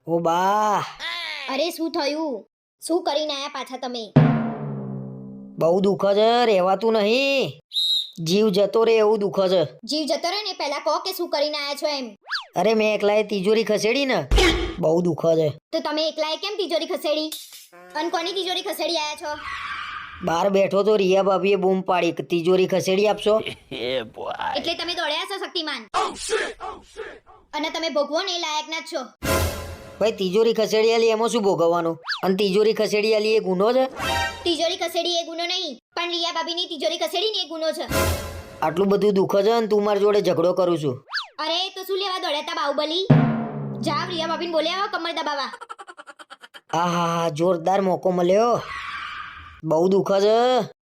ઓ બા, અરે શું થયું? શું કરીને આયા પાછા તમે? બહુ દુઃખ છે, રહેવાતું નહીં. જીવ જતો રે એવું દુઃખ છે. જીવ જતો રહે ને પહેલા કહો કે શું કરીને આયા છો એમ. અરે મેં એકલાએ તિજોરી ખસેડી ને, બહુ દુઃખ છે. તો તમે એકલાએ કેમ તિજોરી ખસેડી? અને કોની તિજોરી ખસેડી આયા છો? બહાર બેઠો તો રિયા ભાભીએ બૂમ પાડી કે તિજોરી ખસેડી આપશો. એટલે તમે દોડ્યા છો શક્તિમાન? અને તમે ભોગવો ને એ લાયક ના જ છો. ભાઈ તિજોરી ખસેડી આલી એમાં શું ભોગવવાનું? અને તિજોરી ખસેડી આલી એ ગુનો છે? તિજોરી ખસેડી એ ગુનો નહીં, પણ રિયા ભાભીની તિજોરી ખસેડી ને એ ગુનો છે. આટલું બધું દુઃખ છે અને તું મારી જોડે ઝઘડો કરું છું. અરે તો શું લેવા દોડ્યા તા બાહુબલી? જાવ રિયા ભાભીને બોલ્યા આવો કમર દબાવા. આહા, જોરદાર મોકો મળ્યો. બહુ દુઃખ છે,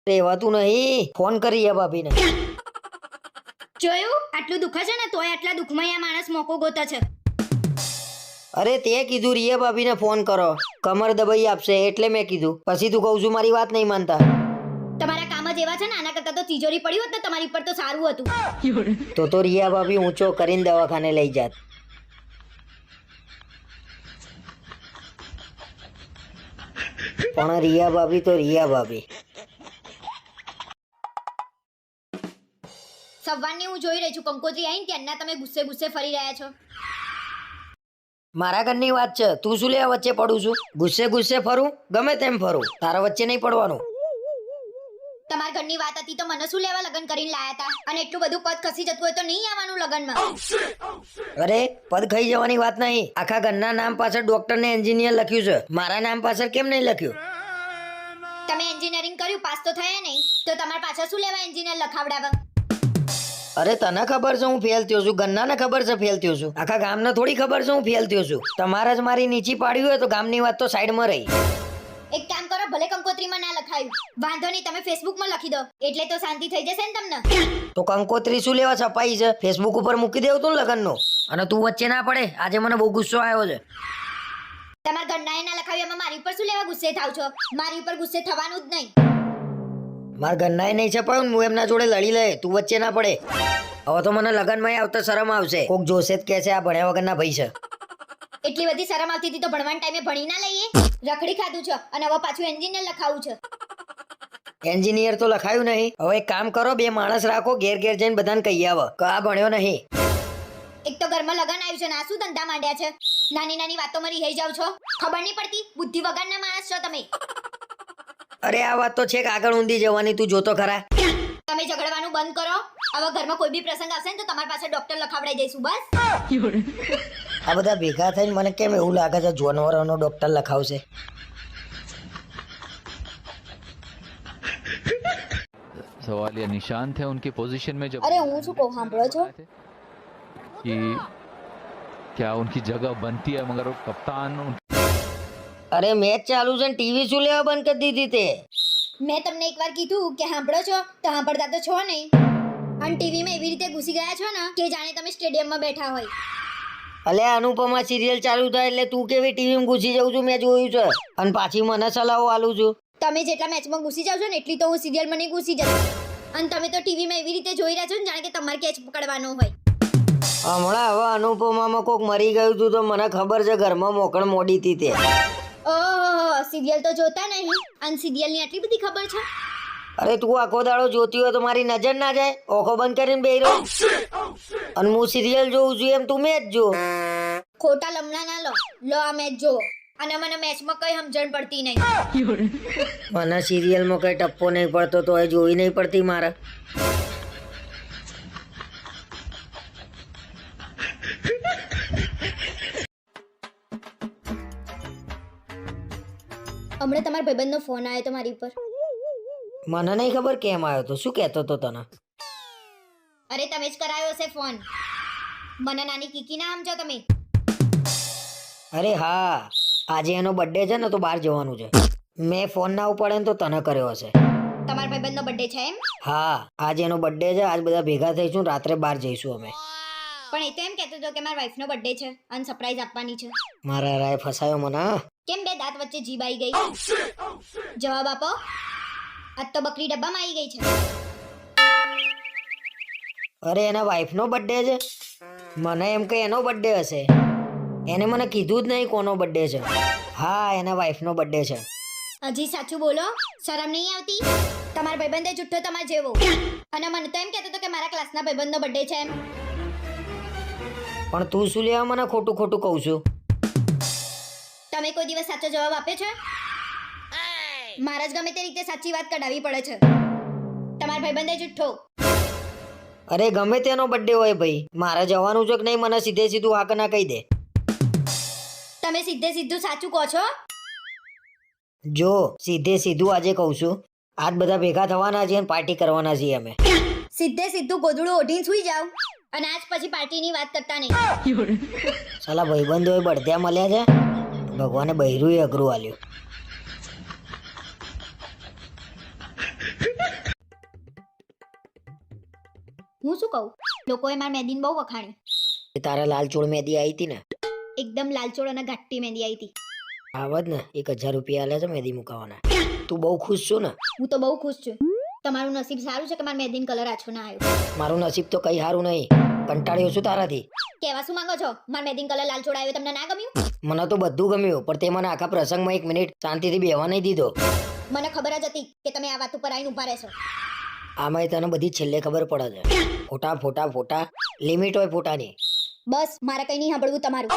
રહેવાતું નહીં. ફોન કરી રિયા ભાભીને. જોયું? આટલું દુઃખ છે ને તોય આટલા દુઃખમાં આ માણસ મોકો ગોતે છે. અરે તે કીધું રિયા ભાભીને ફોન કરો, કમર દબાઈ આપશે એટલે મેં કીધું. પછી તું કહું છું મારી વાત નહીં માનતા. તમારા કામ જ એવા છે ને, આના કરતા તો તિજોરી પડી હોત ને તમારી ઉપર તો સારું હતું. તો રિયા ભાભી ઊંચો કરીને દવાખાને લઈ જાત. પણ રિયા ભાભી તો રિયા ભાભી. સવારની હું જોઈ રહી છું કંકોત્રી આવીને ત્યારના તમે ગુસ્સે ગુસ્સે ફરી રહ્યા છો. મારા ઘરની વાત છે, તું શું લેવા વચ્ચે પડું છું? ગુસ્સે ગુસ્સે ફરું, ગમે તેમ ફરું, તારા વચ્ચે નહીં પડવાનું. તમારા ઘરની વાત હતી તો મને શું લેવા લગ્ન કરીને લાયા હતા? અને એટલું બધું પદ ખસી જતું હોય તો નહીં આવવાનું લગ્નમાં. અરે પદ ખાઈ જવાની વાત નહીં. આખા ઘરના નામ પાછળ ડોક્ટર ને એન્જિનિયર લખ્યું છે, મારા નામ પાછળ કેમ નહીં લખ્યું? તમે એન્જિનિયરિંગ કર્યું, પાસ તો થયા નહીં, તો તમારા પાછળ શું લેવા એન્જિનિયર લખાવડાવા? અરે તને ખબર છે હું ફેલ થયો છું, ઘરનાને ખબર છે ફેલ થયો છું, આખા ગામને થોડી ખબર છે હું ફેલ થયો છું. તમારે જ મારી નીચી પાડવી હોય તો ગામની વાત તો સાઈડમાં રહી. એક કામ કરો, ભલે કંકોત્રીમાં ના લખાયું, વાંધો નહીં, તમે ફેસબુકમાં લખી દો એટલે તો શાંતિ થઈ જશે ને તમને. તો કંકોત્રી શું લેવા છપાઈ છે? ફેસબુક ઉપર મૂકી દેવું તું લગનનું. અને તું વચ્ચે ના પડે, આજે મને બહુ ગુસ્સો આવ્યો છે. તમારા ઘરનાએ ના લખાવ્યું એમાં મારી ઉપર શું લેવા ગુસ્સે થાવ છો? મારી ઉપર ગુસ્સે થવાનું જ નહીં. મારા ઘરનાએ નહીં છપાયું ને, હું એમના જોડે લડી લે, તું વચ્ચે ના પડે. હવે તો મને લગનમાં આવતા શરમ આવશે. કોક જોશે જ કે છે આ ભણ્યા વગરના ભાઈ છે. એટલી બધી શરમ આવતી હતી તો ભણવાના ટાઈમે ભણી ના લઈએ? રખડી ખાધું છે અને હવે પાછું એન્જિનિયર લખાવું છે. એન્જિનિયર તો લખાયું નહીં. હવે એક કામ કરો, બે માણસ રાખો, ઘેર ઘેર જઈને બધાને કહી આવો કે આ ભણ્યો નહીં. એક તો ઘરમાં લગન આવ્યું છે ને આ શું ધંધા માંડ્યા છે? નાની નાની વાતો માં રહી જાવ છો, ખબર નહીં પડતી? બુદ્ધિ વગરના માણસ છો તમે. અરે આ વાત તો છેક આગળ ઊંધી જવાની, તું જોતો ખરા. તમે ઝઘડવાનું બંધ કરો. હવે ઘરમાં કોઈ બી પ્રસંગ આવશે ને તો તમારી પાસે ડોક્ટર લખાવડાઈ દઈશું બસ. આ બધા ભેગા થઈને મને કેમ એવું લાગે છે જાનવરોનો ડોક્ટર લખાવશે. सवाल या निशान थे उनकी पोजीशन में जब અરે હું શું કહું સાંભળો છો? कि क्या उनकी जगह बनती है मगर वो कप्तान અરે મેચ ચાલુ છે ને ટીવી શું લેવા બંધ કરી દીધી તે? મેં તમને એકવાર કીધું કે સાંભળો છો તો સાંભળતા તો છો નહીં. અને ટીવીમાં એવી રીતે ઘૂસી ગયા છો ને કે જાણે તમે સ્ટેડિયમમાં બેઠા હોય. અલે અનુપમા સિરિયલ ચાલુ થાય એટલે તું કેવી ટીવીમાં ઘૂસી જઉં છું મેં જોયું છે, અને પાછી મને સલાહો આલું છું. તમે જેટલા મેચમાં ઘૂસી જાવ છો ને એટલી તો હું સિરિયલમાં નહીં ઘૂસી જતી. અને તમે તો ટીવીમાં એવી રીતે જોઈ રહ્યા છો ને જાણે કે તમારે કેચ પકડવાનો હોય. હમણાં હવે અનુપમામાં કોક મરી ગયું હતું તો મને ખબર છે ઘરમાં મોકળ મોડી હતી તે. ઓહો, સિરિયલ તો જોતા નહીં અને સિરિયલની આટલી બધી ખબર છે? અરે તું આખો દાડો જોતી હોય તો મારી નજર ના જાય? ઓખો બંધ કરીને બેહી રહો. અને હું સિરિયલ જોઉં છું એમ તું મેચ જો. ખોટા લમણા ના લો. લો આ મેચ જુઓ. અને મને મેચમાં કઈ સમજણ પડતી નહીં. મને સિરિયલમાં કઈ ટપ્પો નહીં પડતો તો એ જોઈ નહીં પડતી મારે. હમણાં તમારા ભાઈબંધનો ફોન આવ્યો તો મારી ઉપર. મને નહીં ખબર કેમ આવ્યો તો, શું કહેતો તો તને? અરે તમે જ કરાયો હશે ફોન. મને નાની કીકી ના સમજો તમે. અરે હા, આજે એનો બર્થડે છે ને તો બહાર જવાનું છે. મેં ફોન ના ઉપાડે ને તો તને કર્યો હશે. તમારા ભાઈબંધનો બર્થડે છે એમ? હા, આજે એનો બર્થડે છે, આજ બધા ભેગા થઈશું, રાત્રે બહાર જઈશું અમે. પણ એ તો એમ કહેતો હતો કે મારા વાઈફનો બર્થડે છે અને સરપ્રાઈઝ આપવાની છે. મારા રાય ફસાયો મને. કેમ બે દાંત વચ્ચે જીભ આવી ગઈ? જવાબ આપો. આજ તો બકરી ડબ્બામાં આવી ગઈ છે. અરે એના વાઈફનો બર્થડે છે? મને એમ કે એનો બર્થડે હશે. એને મને કીધું જ નહીં કોનો બર્થડે છે. હા, એના વાઈફનો બર્થડે છે. હજી સાચું બોલો, શરમ નહીં આવતી? તમારા ભાઈબંધે જુઠ્ઠો તમાર જેવો, અને મને તો એમ કહેતો હતો કે મારા ક્લાસના ભાઈબંધનો બર્થડે છે એમ. પણ તું શું લેવા મને ખોટું ખોટું કહું છું? તમે કોઈ દિવસ સાચો જવાબ આપ્યો છે? મારા જ ગમે તે રીતે સાચી વાત કઢાવી પડે છે. તમારા ભાઈબંધે જુઠ્ઠો. અરે ગમે તેનો બર્થડે હોય ભાઈ, મારે જવાનું છે કે નહીં મને સીધે સીધું હા કે ના કહી દે. તમે સીધે સીધું સાચું કહો છો? જો સીધે સીધું આજે કહું છું, આજ બધા ભેગા થવાના છીએ અને પાર્ટી કરવાના છીએ અમે. સીધે સીધું ગોદડું ઓઢીને સૂઈ જાવ અને આજ પછી પાર્ટીની વાત કરતા નહીં. સાલા ભાઈબંધોએ બળદ્યા મળ્યા છે, ભગવાને બૈરું અઘરું આલ્યું. હું શું કહું, લોકોએ મારી મહેંદીને બહુ વખાણી. તારા લાલ ચોળ મહેંદી આવી હતી ને? એકદમ લાલચોળ અને ઘાટી મહેંદી આવી હતી. આવત ને 1000 રૂપિયા આલ્યા છે મહેંદી મુકાવાના. તું બહુ ખુશ છું ને? હું તો બહુ ખુશ છું. તમારું નસીબ સારું છે કે મારા મહેંદીનો કલર આછો ના આવ્યો. મારું નસીબ તો કઈ સારું નહીં, કંટાળ્યો છું તારાથી. કહેવા શું માંગો છો? મારા મહેંદીનો કલર લાલચોળ આવ્યો તમને ના ગમ્યું? મને તો બધું ગમ્યું, પણ તે મને આખા પ્રસંગમાં 1 મિનિટ શાંતિથી બેહવા નહીં દીધો. મને ખબર જ હતી કે તમે આ વાત ઉપર આવીને ઉભા રહેશો. આમાંય તને બધી છેલ્લે ખબર પડે છે. ફોટા ફોટા ફોટા, લિમિટ હોય ફોટાની. બસ મારે કઈ નહીં સાંભળવું તમારું.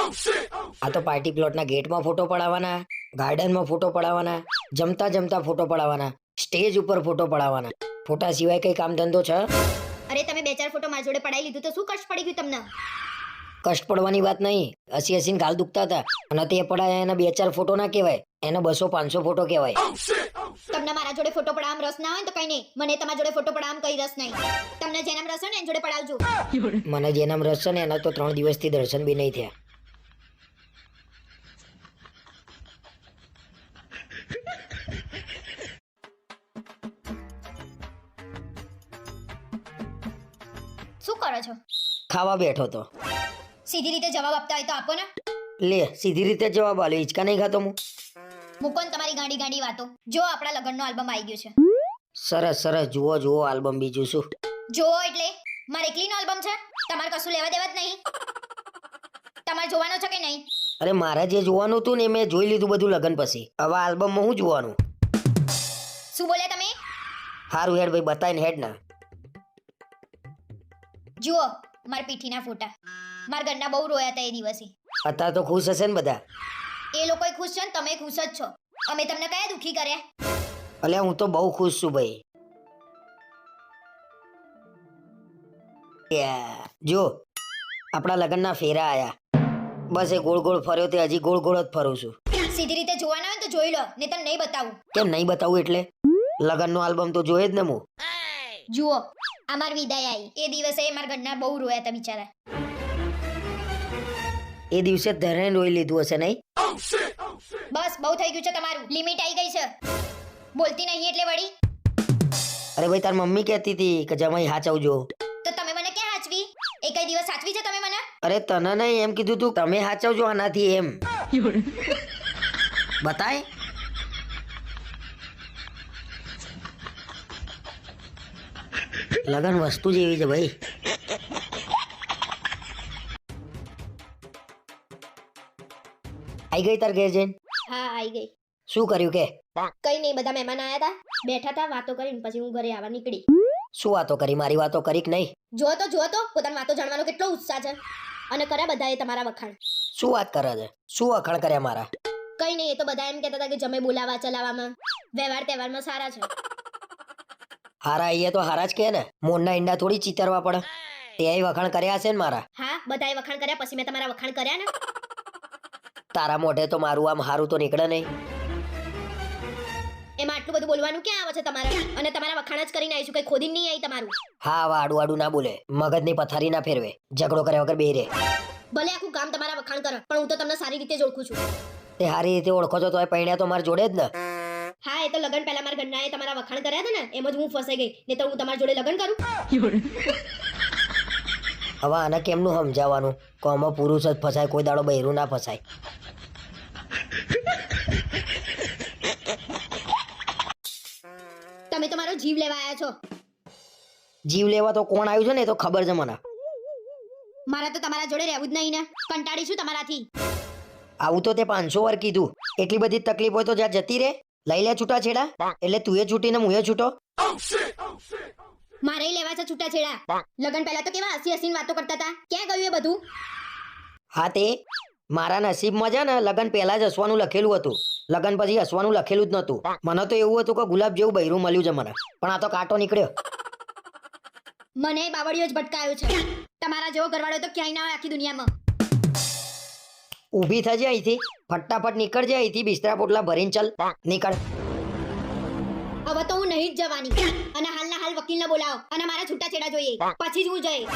આ તો પાર્ટી પ્લોટના ગેટમાં ફોટો પડાવવાના, ગાર્ડનમાં ફોટો પડાવવાના, જમતા જમતા ફોટો પડાવવાના, સ્ટેજ ઉપર ફોટો પડાવવાના. ફોટા સિવાય કઈ કામ ધંધો છે? અરે તમે 2-4 ફોટો મારી જોડે પડાવી લીધું તો શું કષ્ટ પડી ગયું તમને? કષ્ટ પડવાની વાત નહીં, હસી હસીને ગાલ દુખતા હતા અને તે પડાયા એના 2-4 ફોટો ના કહેવાય, એને 200-500 ફોટો કહેવાય. તમને મારા જોડે ફોટો પડાવવામાં રસ ના હોય ને તો કઈ નહીં, મને તમારા જોડે ફોટો પડાવવામાં કઈ રસ નહીં. તમને જેનામ રસ હોય ને એની જોડે પડાવજો. મને જેનામ રસ છે ને એના તો 3 દિવસથી દર્શન બી નહીં થયા. શું કરો છો? ખાવા બેઠો તો. સીધી રીતે જવાબ આપતા હોય તો આપો ને. લે સીધી રીતે જવાબ આલ્યો, હિંચકા નહીં ખાતો હું. મૂકો ને તમારી ગાંડી ગાંડી વાતો. જો આપણા લગ્નનો આલ્બમ આવી ગયો છે. સરસ સરસ, જુઓ જુઓ આલ્બમ, બીજું શું? જો એટલે મારે એકલીનો આલ્બમ છે, તમારે કશું લેવા દેવા જ નહીં. તમારે જોવાનો છે કે નહીં? અરે મારે જે જોવાનું હતું ને એ મેં જોઈ લીધું બધું લગન પછી. હવે આલ્બમમાં હું જોવાનું? શું બોલ્યા તમે? હારું હેડ ભાઈ, બતાવીને હેડ ના. જુઓ મારા પીઠીના ફોટા. મારા ઘરના બહુ રોયા હતા એ દિવસે. અત્યારે તો ખુશ હશે ને બધા? એ લોકોય ખુશ છે ને તમે ખુશ જ છો. અમે તમને કયા દુખી કર્યા? અલ્યા હું તો બહુ ખુશ છું ભાઈ. જો આપણા લગ્નના ફેરા આયા, બસ એ ગોળ ગોળ ફર્યો તે હજી ગોળ ગોળ જ ફરું છું. સીધી રીતે જોવાના હોય ને તો જોઈ લો, નહીંતર નહીં બતાવું. કેમ નહીં બતાવું એટલે? લગ્નનો આલ્બમ તો જોઈએ જ ને હું. જુઓ આ મારી વિદાય આવી એ દિવસે મારા ઘરના બહુ રોયા હતા બિચારા. એ દિવસે ધરેન રોઈ લીધું હશે નહીં? બસ બહુ થઈ ગયું છે તમારું, લિમિટ આવી ગઈ છે. બોલતી નહીં એટલે વળી. અરે ભાઈ તાર મમ્મી કહેતી હતી કે જમાઈ હાચવજો. તો તમે મને ક્યાં હાચવી? એ કઈ દિવસ સાચવી છે તમે મને? અરે તને નહીં, એમ કીધું તું તમે હાચવજો આનાથી એમ. બતાય. લગન વસ્તુ જેવી છે ભાઈ. આઈ ગઈ તાર ઘેર જઈને? હા આવી ગઈ. શું કર્યું કે? કઈ નહીં, બધા મહેમાન આયા હતા, બેઠા હતા વાતો કરીને પછી હું ઘરે આવવા નીકળી. શું વાતો કરી? મારી વાતો કરી કે નહીં? જો તો પોતાની વાતો જાણવાનો કેટલો ઉત્સાહ છે. અને કર્યા બધાએ તમારા વખાણ. શું વાત કરે છે? શું વખાણ કર્યા મારા? કઈ નહીં, એ તો બધા એમ કહેતા હતા કે જમે બોલાવા ચલાવવામાં વ્યવહાર તહેવારમાં સારા છે. હારા અહીંયા તો હારા જ કે ને, મોરના ઈંડા થોડી ચીતરવા પડે. તે વખાણ કર્યા હશે ને મારા? હા બધાએ વખાણ કર્યા, પછી મેં તમારા વખાણ કર્યા ને. તારા મોઢે તો મારું આમ હારું તો નીકળે નહીં. એમાં આટલું બધું બોલવાનું ક્યાં આવે છે તમારે? અને તમારા વખાણ જ કરીને આવીશું, કઈ ખોદીને નહીં આવી તમારું. હા હવે આડું આડું ના બોલે, મગજની પથારી ના ફેરવે, ઝઘડો કર્યા વગર બેહી રહે. ભલે આખું ગામ તમારા વખાણ કરે, પણ હું તો તમને સારી રીતે જ ઓળખું છું. તે સારી રીતે ઓળખો છો તોય પૈણ્યા તો મારી જોડે જ ને. હા એ તો લગન પહેલા મારા ઘરના તમારા વખાણ કર્યા હતા ને, એમ જ હું ફસાઈ ગઈ. નહીં તો હું તમારી જોડે લગન કરું? હવે આને કેમનું સમજાવવાનું? કોમાં પુરુષ જ ફસાય, કોઈ દાડો બૈરું ના ફસાય. તમે તો મારો જીવ લેવા આવ્યા છો. જીવ લેવા તો કોણ આવ્યું છે ને એ તો ખબર છે મને. મારા તો તમારા જોડે રહેવું જ નહીં ને, કંટાળી છું તમારાથી. આવું તો તે 500 વાર કીધું. એટલી બધી તકલીફ હોય તો જ્યાં જતી રે, લઈ લે છૂટાછેડા. એટલે તું એ છૂટીને હું એ છૂટો. મારે લેવા છે છૂટાછેડા. લગન પહેલા તો કેવા હસી હસીને વાતો કરતા હતા, ક્યાં ગયું એ બધું? હા તે મારા નસીબમાં છે ને લગન પહેલા જ હસવાનું લખેલું હતું. લગન પછી હસવાનું લખેલું જ નતું. મને તો એવું હતું કે ગુલાબ જેવું બૈરું મળ્યું છે મને, પણ આ તો કાંટો નીકળ્યો. મને બાવળિયો જ ભટકાયો છે. તમારા જેવો ઘરવાળો તો ક્યાંય ના હોય આખી દુનિયામાં. ઊભી થજે અહીંથી, ફટાફટ નીકળજે અહીંથી. બિસ્તરા પોટલા ભરીને ચાલ, નીકળ. હવે તો હું નહીં જ જવાની. અને હાલના હાલ વકીલને બોલાવો અને મારા છૂટાછેડા જોઈએ, પછી જ હું જઈશ.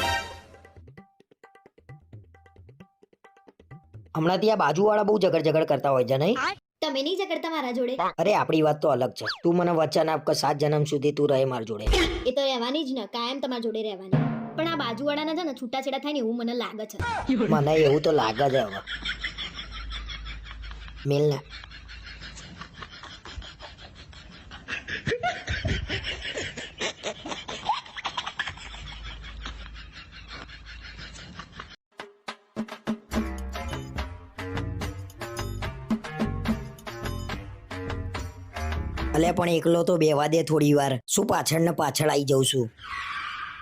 હમણાં ત્યાં બાજુવાળા બહુ ઝઘડ કરતા હોય છે નહીં? તમે નહીં ઝઘડતા મારા જોડે? અરે આપણી વાત તો અલગ છે. તું મને વચન આપ કે 7 જન્મ સુધી તું રહે મારી જોડે. એ તો રહેવાની જ ને, કાયમ તમારા જોડે રહેવાની. પણ આ બાજુવાળાના છે ને છૂટાછેડા થાય ને એવું મને લાગે છે. મને એવું તો લાગે છે હવે. મિલ ને. અલે પણ એકલો તો બેવા દે થોડી વાર. શું પાછળ ને પાછળ આવી જાઉં છું?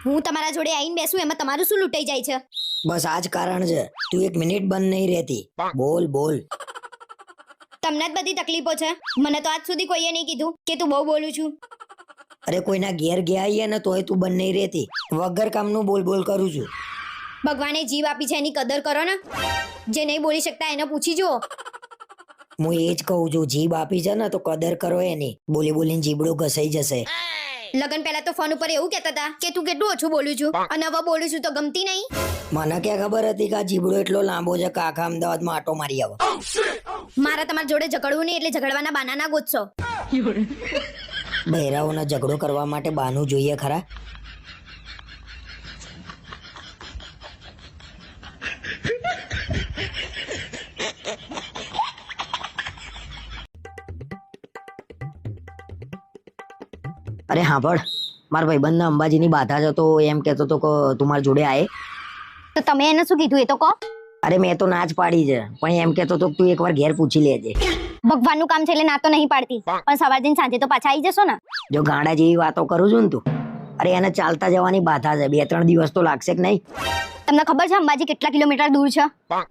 હું તમારા જોડે આવીને બેસું એમાં તમારું શું લૂંટાઈ જાય છે? બસ આ જ કારણ છે. તું 1 મિનિટ બંધ નહીં રહેતી. બોલ બોલ. તમને જ બધી તકલીફો છે. મને તો આજ સુધી કોઈએ નહીં કીધું કે તું બહુ બોલું છું. અરે કોઈના ઘેર ગયા આવીએ ને તોય તું બંધ નહીં રહેતી. વગર કામનું બોલ બોલ કરું છું. ભગવાને જીવ આપી છે એની કદર કરો ને. જે નહીં બોલી શકતા એને પૂછી જુઓ. હું એ જ કહું છું, જીભ આપી છે ને તો કદર કરો એની. બોલી બોલીને જીબડું ઘસાઈ જશે. લગન પહેલા તો ફોન ઉપર એવું કહેતા હતા કે તું કેટલું ઓછું બોલું છું, અને હવે બોલું છું તો ગમતી નહીં. મને ક્યાં ખબર હતી કે આ જીબડો એટલો લાંબો છે કે આખા અમદાવાદમાં આટો મારી આવે. મારા તમારા જોડે ઝઘડવું નહીં એટલે ઝઘડવાના બાના ગોતશો. બહેરાઓને ઝઘડો કરવા માટે બાનું જોઈએ ખરા? અરે હાંભળ, મારા ભાઈબંધને અંબાજીની બાધા જ હતો. એમ કહેતો હતો કે તું મારી જોડે આય. તો તમે એને શું કીધું એ તો કહો. અરે મેં તો ના જ પાડી છે, પણ એમ કહેતો હતો કે તું એકવાર ઘેર પૂછી લેજે. ભગવાનનું કામ છે એટલે ના તો નહીં પાડતી, પણ સવાર દિન સાંજે તો પાછા આવી જશો ને. જો ગાંડા જેવી વાતો કરું છું ને તું. અરે એને ચાલતા જવાની બાધા છે. 2-3 દિવસ તો લાગશે કે નહીં? તમને ખબર છે અંબાજી કેટલા કિલોમીટર દૂર છે?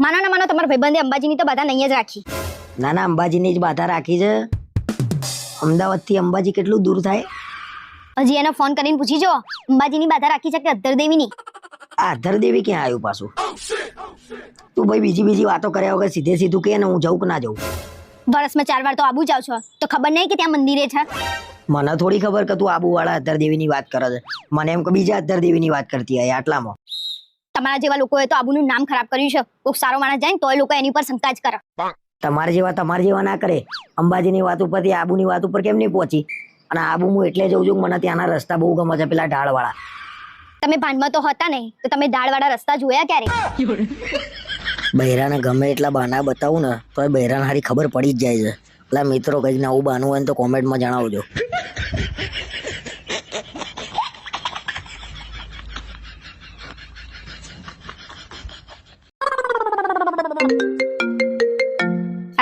માનો ને માનો તમારા ભાઈબંધે અંબાજીની તો બાધા નહીં જ રાખી. ના ના, અંબાજીની જ બાધા રાખી છે. અમદાવાદથી અંબાજી કેટલું દૂર થાય? હજી એને ફોન કરીને પૂછી જો અંબાજીની બાધા રાખી છે કે અધરદેવીની. આ અધરદેવી ક્યાં આવ્યું પાછું? તું ભાઈ બીજી વાતો કર્યા વગર સીધે સીધું કે ને હું જઉં કે ના જઉં? વર્ષમાં 4 વાર તો આબુ જાવ છો તો ખબર નહીં કે ત્યાં મંદિરે છે? મને થોડી ખબર કે તું આબુવાળા અધરદેવીની વાત કરે છે. મને એમ કે બીજા અધરદેવીની વાત કરતી હોય આટલામાં. તમારા જેવા લોકોએ તો આબુનું નામ ખરાબ કર્યું છે. કોઈક સારો માણસ જાય ને તોય લોકો એની પર શંકા જ કરે. તમારા જેવા ના કરે. અંબાજીની વાત ઉપરથી આબુની વાત ઉપર કેમ નહીં પહોંચી? અને આબુ હું એટલે જઉં છું કે મને ત્યાંના રસ્તા બહુ ગમે છે, પેલા ઢાળવાળા. તમે ભાનમાં તો હતા નહીં તો તમે ઢાળવાળા રસ્તા જોયા ક્યારે? બૈરાને ગમે એટલા બહાના બતાવું ને તો બૈરાને હારી ખબર પડી જ જાય છે. એટલે મિત્રો કંઈક નવું બહાનું હોય ને તો કોમેન્ટમાં જણાવજો.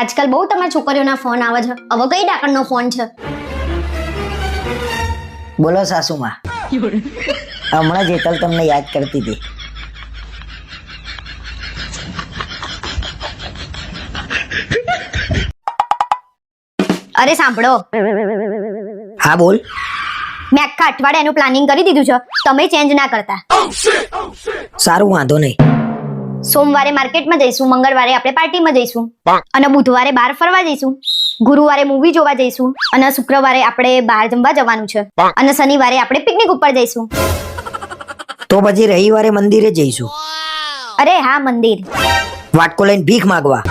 આજકાલ બહુ તમારા છોકરીઓના ફોન આવે છે. હવે કઈ ડાકણનો ફોન છે? બોલો સાસુમાં. હમણાં જેતલ તમને યાદ કરતી હતી. અરે સાંભળો. હા બોલ. મેં આખા અઠવાડિયાનું પ્લાનિંગ કરી દીધું છે, તમે ચેન્જ ના કરતા. સારું, વાંધો નહીં. સોમવારે માર્કેટમાં જઈશું, મંગળવારે આપણે પાર્ટીમાં જઈશું, અને બુધવારે બહાર ફરવા જઈશું, ગુરુવારે મૂવી જોવા જઈશું, અને શુક્રવારે આપણે બહાર જમવા જવાનું છે, અને શનિવારે આપણે પિકનિક ઉપર જઈશું. તો પછી રવિવારે મંદિરે જઈશું. અરે હા, મંદિર. વાટકો લઈને ભીખ માંગવા.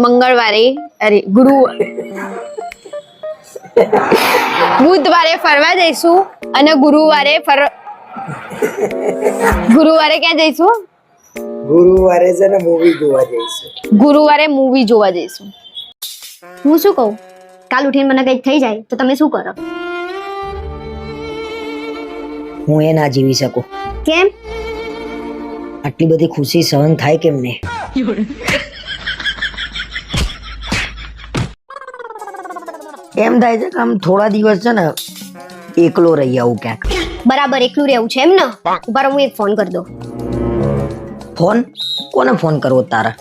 મંગળવારે બુધવારે ફરવા જઈશું અને ગુરુવારે ક્યાં જઈશું? ગુરુવારે છે ને મૂવી જોવા જઈશું. ગુરુવારે મૂવી જોવા જઈશું. હું શું કહું, કાલ ઉઠીને મને કંઈક થઈ જાય તો તમે શું કરો? હું એ ના જીવી શકું. કેમ? આટલી બધી ખુશી સહન થાય કેમ ને? એમ થાય છે કે આમ થોડા દિવસ છે ને એકલો રહી આવું ક્યાંક. બરાબર એકલું રહેવું છે એમ ને? ઉભા રહો, હું એક ફોન કરી દઉં. ફોન? કોને ફોન કરવો તારા?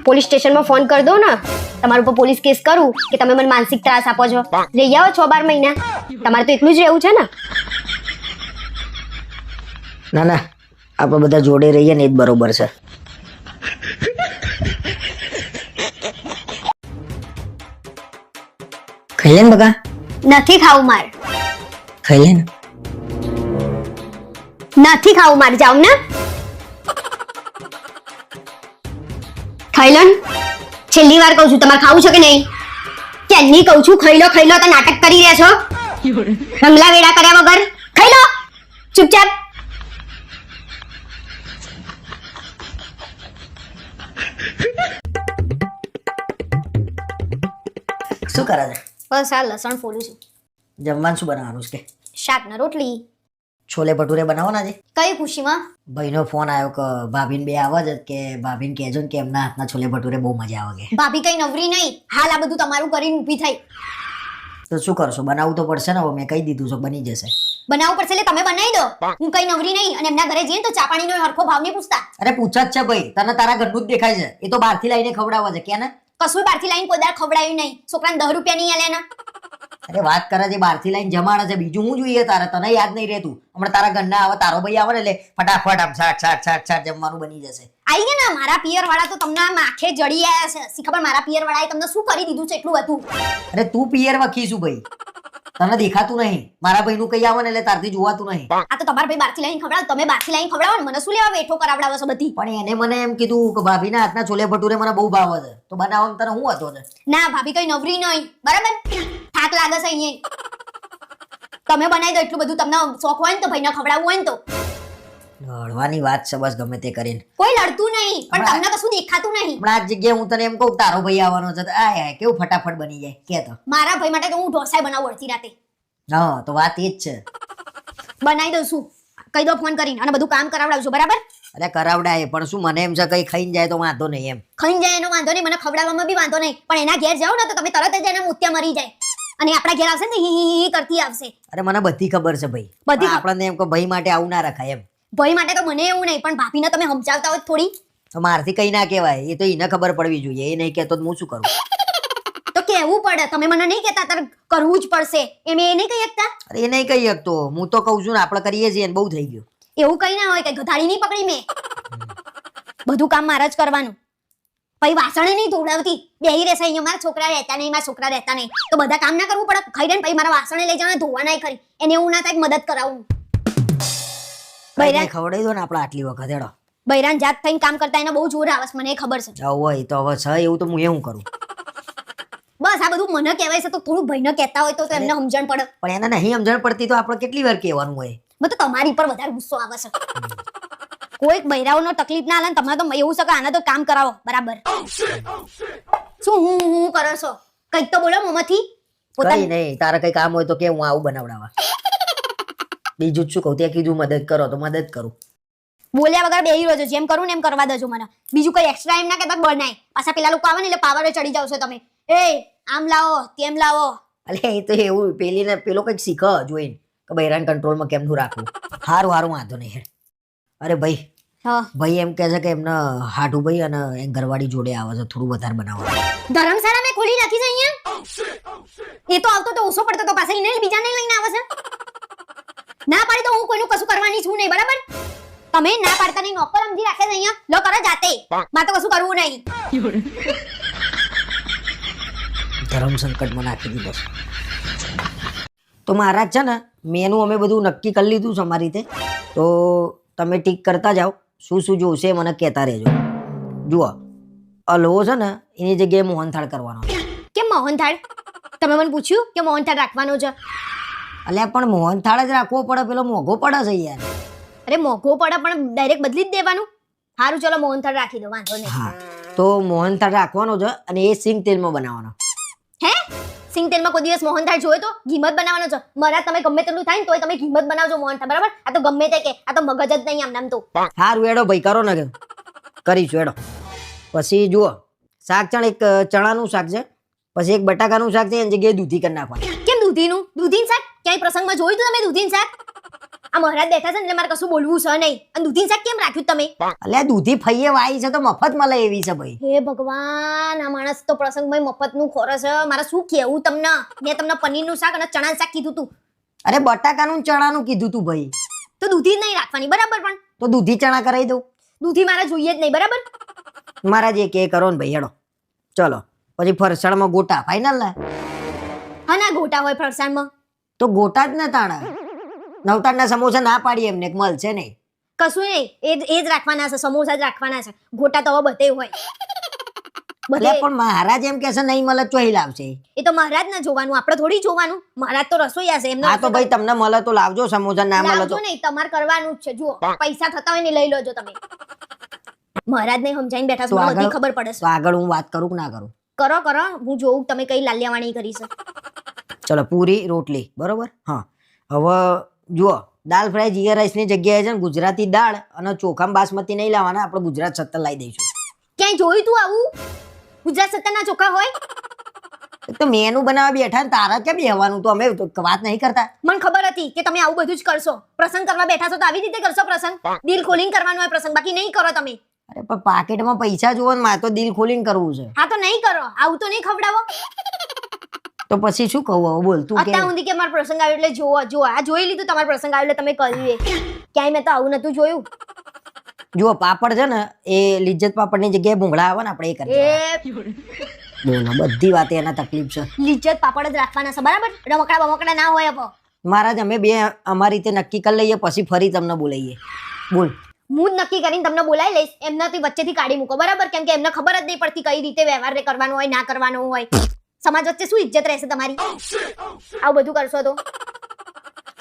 પોલીસ સ્ટેશનમાં ફોન કરી દો ને. તમારા ઉપર પોલીસ કેસ કરું કે તમે મને માનસિક ત્રાસ આપો છો. રહી આવો 6-12 મહિના. તમારે તો એકલું જ રહેવું છે ને? ના ના, આપણે બધા જોડે રહીએ ને એ જ બરોબર છે. ખાઈ લે ને બકા. નથી ખાવું મારે. ખાઈ લે ને. નથી ખાવું મારે, જાવ ને. ખાઈ લો ને. છેલ્લી વાર કહું છું, તમારે ખાવું છે કે નહીં? ક્યાંની કહું છું ખાઈ લો તો નાટક કરી રહ્યા છો. રંગલા વેડા કર્યા વગર ખાઈ લો ચૂપચાપ. શું કરે છે? બસ આ લસણ ફોલું છું. જમવાનું શું બનાવવાનું છે કે? શાક ને રોટલી. છોલે ભટુરે બનાવવાના છે? કઈ ખુશીમાં? ભાઈનો ફોન આવ્યો કે ભાભીને બે આવા જ કે ભાભીને કહેજો ને કે એમના હાથના છોલે ભટુરે બહુ મજા આવે કે. ભાભી કઈ નવરી નહીં, હાલ આ બધું તમારું કરીને ઊભી થઈ. તો શું કરશો? બનાવવું તો પડશે ને. હવે મેં કહી દીધું છે, બની જશે. બનાવવું પડશે એટલે તમે બનાવી દો. હું કઈ નવરી નહીં. અને એમના ઘરે જઈએ તો ચા પાણીનો હરખો ભાવ નહીં પૂછતા. અરે પૂછા જ છે ભાઈ, તને તારા ઘરનું જ દેખાય છે. એ તો બહારથી લાવીને ખવડાવવા છે કે ને? કશું બહારથી લાઈને કોઈ દાળ ખવડાવ્યું નહીં. છોકરાને 10 રૂપિયા નહીં આલે ને. અરે વાત કરે છે બહારથી લાવીને જમાડે છે, બીજું હું જોઈએ તારે? તને યાદ નહીં રહેતું? હમણાં તારા ઘરના આવે, તારો ભાઈ આવે ને એટલે ફટાફટ આમ છાટ જમવાનું બની જશે. આઈ ગયા ને મારા પિયર વાળા તો તમને આમ આંખે જડી આયા છે. શી ખબર મારા પિયર વાળાએ તમને શું કરી દીધું છે એટલું બધું. અરે તું પિયર વખીશું ભાઈ, તને દેખાતું નહીં. મારા ભાઈનું કઈ આવે ને એટલે તારથી જોવાતું નહીં. આ તો તમારા ભાઈ બહારથી લાઈને ખવડાવો, તમે બહારથી લાઈને ખવડાવો ને મને શું લેવા વેઠો કરાવડાવો છો બધી. પણ એને મને એમ કીધું કે ભાભીના હાથના છોલે ભટુરે મને બહુ ભાવે છે, તો બનાવવામાં તને હું હતો છે? ના ભાભી કઈ નવરી નહીં, બરાબર? થાક લાગે છે અહીંયા. તમે બનાવી દો એટલું બધું. તમને શોખ હોય ને તો ભાઈને ખવડાવવું હોય ને તો. લડવાની વાત છે બસ, ગમે તે કરીને. કોઈ લડતું નહીં, પણ તમને કશું દેખાતું નહીં. હમણાં આ જગ્યાએ હું તને એમ કહું તારો ભાઈ આવવાનો છે, આય કેવું ફટાફટ બની જાય કે તો. મારા ભાઈ માટે તો હું ઢોસાઈ બનાવું અડધી રાતે. હા તો વાત એ જ છે. બનાવી દઉં છું, કહી દો ફોન કરીને, અને બધું કામ કરાવડાવજો, બરાબર? અરે કરાવડાય, પણ શું મને એમ છે કઈ ખાઈને જાય તો વાંધો નહીં એમ. ખાઈને જાય એનો વાંધો નહીં, મને ખવડાવવામાં બી વાંધો નહીં, પણ એના ઘેર જાઓ ને તો તમે તરત જ એના મોતિયા મરી જાય. અને આપણા ઘેર આવશે ને હી કરતી આવશે. અરે મને બધી ખબર છે ભાઈ, બધી આપણને એમ કે ભાઈ માટે આવું ના રખાય એમ. ભાઈ માટે તો મને એવું નહીં, પણ ભાભીને તમે સમજાવતા હોય થોડી. તો મારથી કઈ ના કહેવાય, એ તો એને ખબર પડવી જોઈએ. એ નહીં કહેતો તો હું શું કરું? તો કહેવું પડે. તમે મને નહીં કહેતા તારે કરવું જ પડશે એમ, એ નહીં કહી શકતા? અરે એ નહીં કહી શકતો, હું તો કહું છું ને આપણે કરીએ છીએ, બહુ થઈ ગયું. એવું કઈ ના હોય કે ગધાડી નહીં પકડી મેં. બધું કામ મારે જ કરવાનું. પછી વાસણે નહીં ધોવડાવતી. બેહી રહેશે અહીંયા, મારા છોકરા રહેતા નહીં, મારા છોકરા રહેતા નહીં, તો બધા કામ ના કરવું પડે? ખાઈ દે ને પછી મારા વાસણે લઈ જવાના, ધોવા નહીં ખરી. એને એવું ના થાય મદદ કરાવું. બૈરાન ખવડાવી દો ને આપણે આટલી વખત. હેડો બૈરાન જાત થઈને કામ કરતા એને બહુ જોર આવે છે, મને ખબર છે. જાવ હોય તો હવે છે એવું તો હું એવું કરું. બસ આ બધું મને કહેવાય છે તો થોડું ભાઈને કહેતા હોય તો એમને સમજણ પડે. પણ એને નહીં સમજણ પડતી તો આપણે કેટલી વાર કહેવાનું હોય? બધું તમારી પર વધારે ગુસ્સો આવે છે. કોઈ બૈરાઓનો તકલીફ ના આવે ને તમારે તો એવું છે કે આને તો કામ કરાવો, બરાબર? શું હું કરો છો? કંઈક તો બોલો મોમાંથી. કઈ નહીં, તારે કઈ કામ હોય તો કે હું આવું બનાવડાવવા. બીજું જ શું કહું? તે કીધું મદદ કરો તો મદદ કરું. બોલ્યા વગર બેહી રહ્યો છો, જેમ કરું ને એમ કરવા દેજો મને. બીજું કઈ એક્સ્ટ્રા એમ ના કહેતા બનાય. પાછા પેલા લોકો આવે ને એટલે પાવરે ચડી જાવ છો તમે. એ આમ લાવો તેમ લાવો. અલે એ તો એવું પેલીને પેલો કંઈક શીખ જોઈને કે બૈરાન કંટ્રોલમાં કેમનું રાખવું. હારું વાંધો નહીં. અરે ભાઈ, હા ભાઈ એમ કહે છે કે એમના હાડુ ભાઈ અને એમ ઘરવાળી જોડે આવે છે, થોડું વધારે બનાવવાનું. ધર્મશાળા મેં ખોલી નાખી છે અહીંયા. એ તો આવતો તો ઓછો પડતો તો પાછા એને બીજા ને લઈને આવે છે. ના પાડી તો હું કોઈનું કશું કરવાની છું નહીં, બરાબર? તમે ના પાડતા નહીં, નોકર સમજી રાખે છે અહીંયા. લો કરો જાતે, મારે તો કશું કરવું નહીં. ધર્મ સંકટમાં નાખી દીધો છે. તો મહારાજ છે ને, મેનું અમે બધું નક્કી કરી લીધું છે અમારી રીતે. તો તમે ટીક કરતા જાઓ, શું શું જોશે મને કહેતા રહેજો. જુઓ, હલવો છે ને એની જગ્યાએ મોહનથાળ કરવાનો. કેમ મોહનથાળ? તમે મને પૂછ્યું કે મોહનથાળ રાખવાનો છે? અલ્યા પણ મોહનથાળ જ રાખવો પડે, પેલો મોંઘો પડે છે યાર. અરે મોઘો પડે પણ ડાયરેક્ટ બદલી જ દેવાનું. સારું ચલો મોહનથાળ રાખી દો, વાંધો નહીં. હા તો મોહનથાળ રાખવાનો છે અને એ સિંગ તેલમાં બનાવવાનો. હે સિંગ તેલમાં કોઈ દિવસ મોહનથાળ જોયો તો ઘીમત બનાવવાનો છે મારા તમે ગમે તેટલું થાય ને તોય તમે ઘીમત બનાવજો મોહનથાળ બરાબર આ તો ગમે તે કે આ તો મગજ જ નહીં આમ નામ તો હારું એડો ભાઈ કરો ને કરીશું એડો. પછી જુઓ શાક એક ચણાનું શાક છે, પછી એક બટાકાનું શાક છે, એની જગ્યાએ દૂધી કરી નાખવાની. કેમ દૂધીનું શાક ક્યાંય પ્રસંગમાં જોયું તું તમે દૂધીનું શાક? આ મહારાજ બેઠા છે ને એટલે મારે કશું બોલવું છે નહીં. અને દૂધીનું શાક કેમ રાખ્યું તમે? અલ્યા દૂધી ફઈએ વાઈ છે તો મફત મળે એવી છે ભાઈ. હે ભગવાન આ માણસ તો પ્રસંગમાં મફતનું ખોરે છે. મારે શું કહેવું તમને? મેં તમને પનીરનું શાક અને ચણાનું શાક કીધું તું. અરે બટાકાનું ચણાનું કીધું તું ભાઈ. તો દૂધી જ નહીં રાખવાની બરાબર પણ તો દૂધી ચણા કરાવી દઉં. દૂધી મારે જોઈએ જ નહીં બરાબર. મારા જે કે કરો ને ભાઈ હેડો. ચલો પછી ફરસાણમાં ગોટા ફાઈનલ ને? હા ના ગોટા હોય ફરસાણમાં તો ગોટા જ ને તાણા. નવતાડના સમોસા ના પાડી એમને મળશે નહીં. કશું નહીં એ જ રાખવાના છે સમોસા જ રાખવાના છે. ગોટા તો હવે બધે હોય બધે. અલ્યા પણ મહારાજ એમ કે છે નહીં મળે ચોહી લાવશે. એ તો મહારાજ ના જોવાનું આપણે થોડી જોવાનું. મહારાજ તો રસોઈયા છે એમને. હા તો ભાઈ તમને મળે તો લાવજો સમોસા, ના મળે તો લાવજો નહીં તમારે કરવાનું જ છે. જુઓ પૈસા થતા હોય ને લઈ લોજો તમે. મહારાજ ને સમજાઈને બેઠા છો બધી ખબર પડે છે. તો આગળ હું વાત કરું કે ના કરું? કરો હું જોઉં તમે કઈ લાલિયાવાણી કરી છે. ચલો પૂરી રોટલી બરોબર. હા હવે જુઓ દાલ ફ્રાય જીરા રાઈસ ની જગ્યાએ છે ને ગુજરાતી દાળ અને ચોખા બાસમતી નહીં લાવવાના, આપણે ગુજરાત સત્તર લાવી દઈશું. ક્યાંય જોયું તું આવું? ગુજરાત સત્તરના ચોખા હોય? તો મેનુ બનાવવા બેઠા ને તારા કેમ બેહવાનું? તો અમે તો વાત નહીં કરતા. મને ખબર હતી કે તમે આવું બધું જ કરશો. પ્રસંગ કરવા બેઠા છો તો આવી રીતે કરશો પ્રસંગ. દિલ ખોલીને કરવાનો હોય પ્રસંગ, બાકી નહીં કરો તમે. અરે પણ પાકેટમાં પૈસા જોવો ને મારે તો દિલ ખોલીને કરવું છે. હા તો નહીં કરો આવું તો નહીં ખવડાવો. તો પછી શું કહું હવે બોલ તું કે. અત્યાર સુધી કે મારો પ્રસંગ આવ્યો એટલે જો આ જોઈ લીધું તમારો પ્રસંગ આવ્યો એટલે તમે કર્યું એ. ક્યાંય મેં તો આવું નતું જોયું. જુઓ પાપડ છે ને એ લિજ્જત પાપડની જગ્યાએ ભૂંગળા આવે ને આપણે એ કરીએ. બોલો બધી વાત એના તકલીફ છે. લિજ્જત પાપડ જ રાખવાના છે બરાબર. રમકડા બમકડા ના હોય અપો. મહારાજ અમે બે અમારી રીતે નક્કી કરી લઈએ પછી ફરી તમને બોલાઈએ. બોલ. હું જ નક્કી કરીને તમને બોલાવી લઈશ. એમનાથી વચ્ચેથી કાઢી મૂકો બરાબર. કેમ કે એમને ખબર જ નહીં પડતી કઈ રીતે વ્યવહાર કરવાનો હોય ના કરવાનો હોય. સમાજ વચ્ચે શું ઇજ્જત રહેશે તમારી આવું બધું કરશો તો?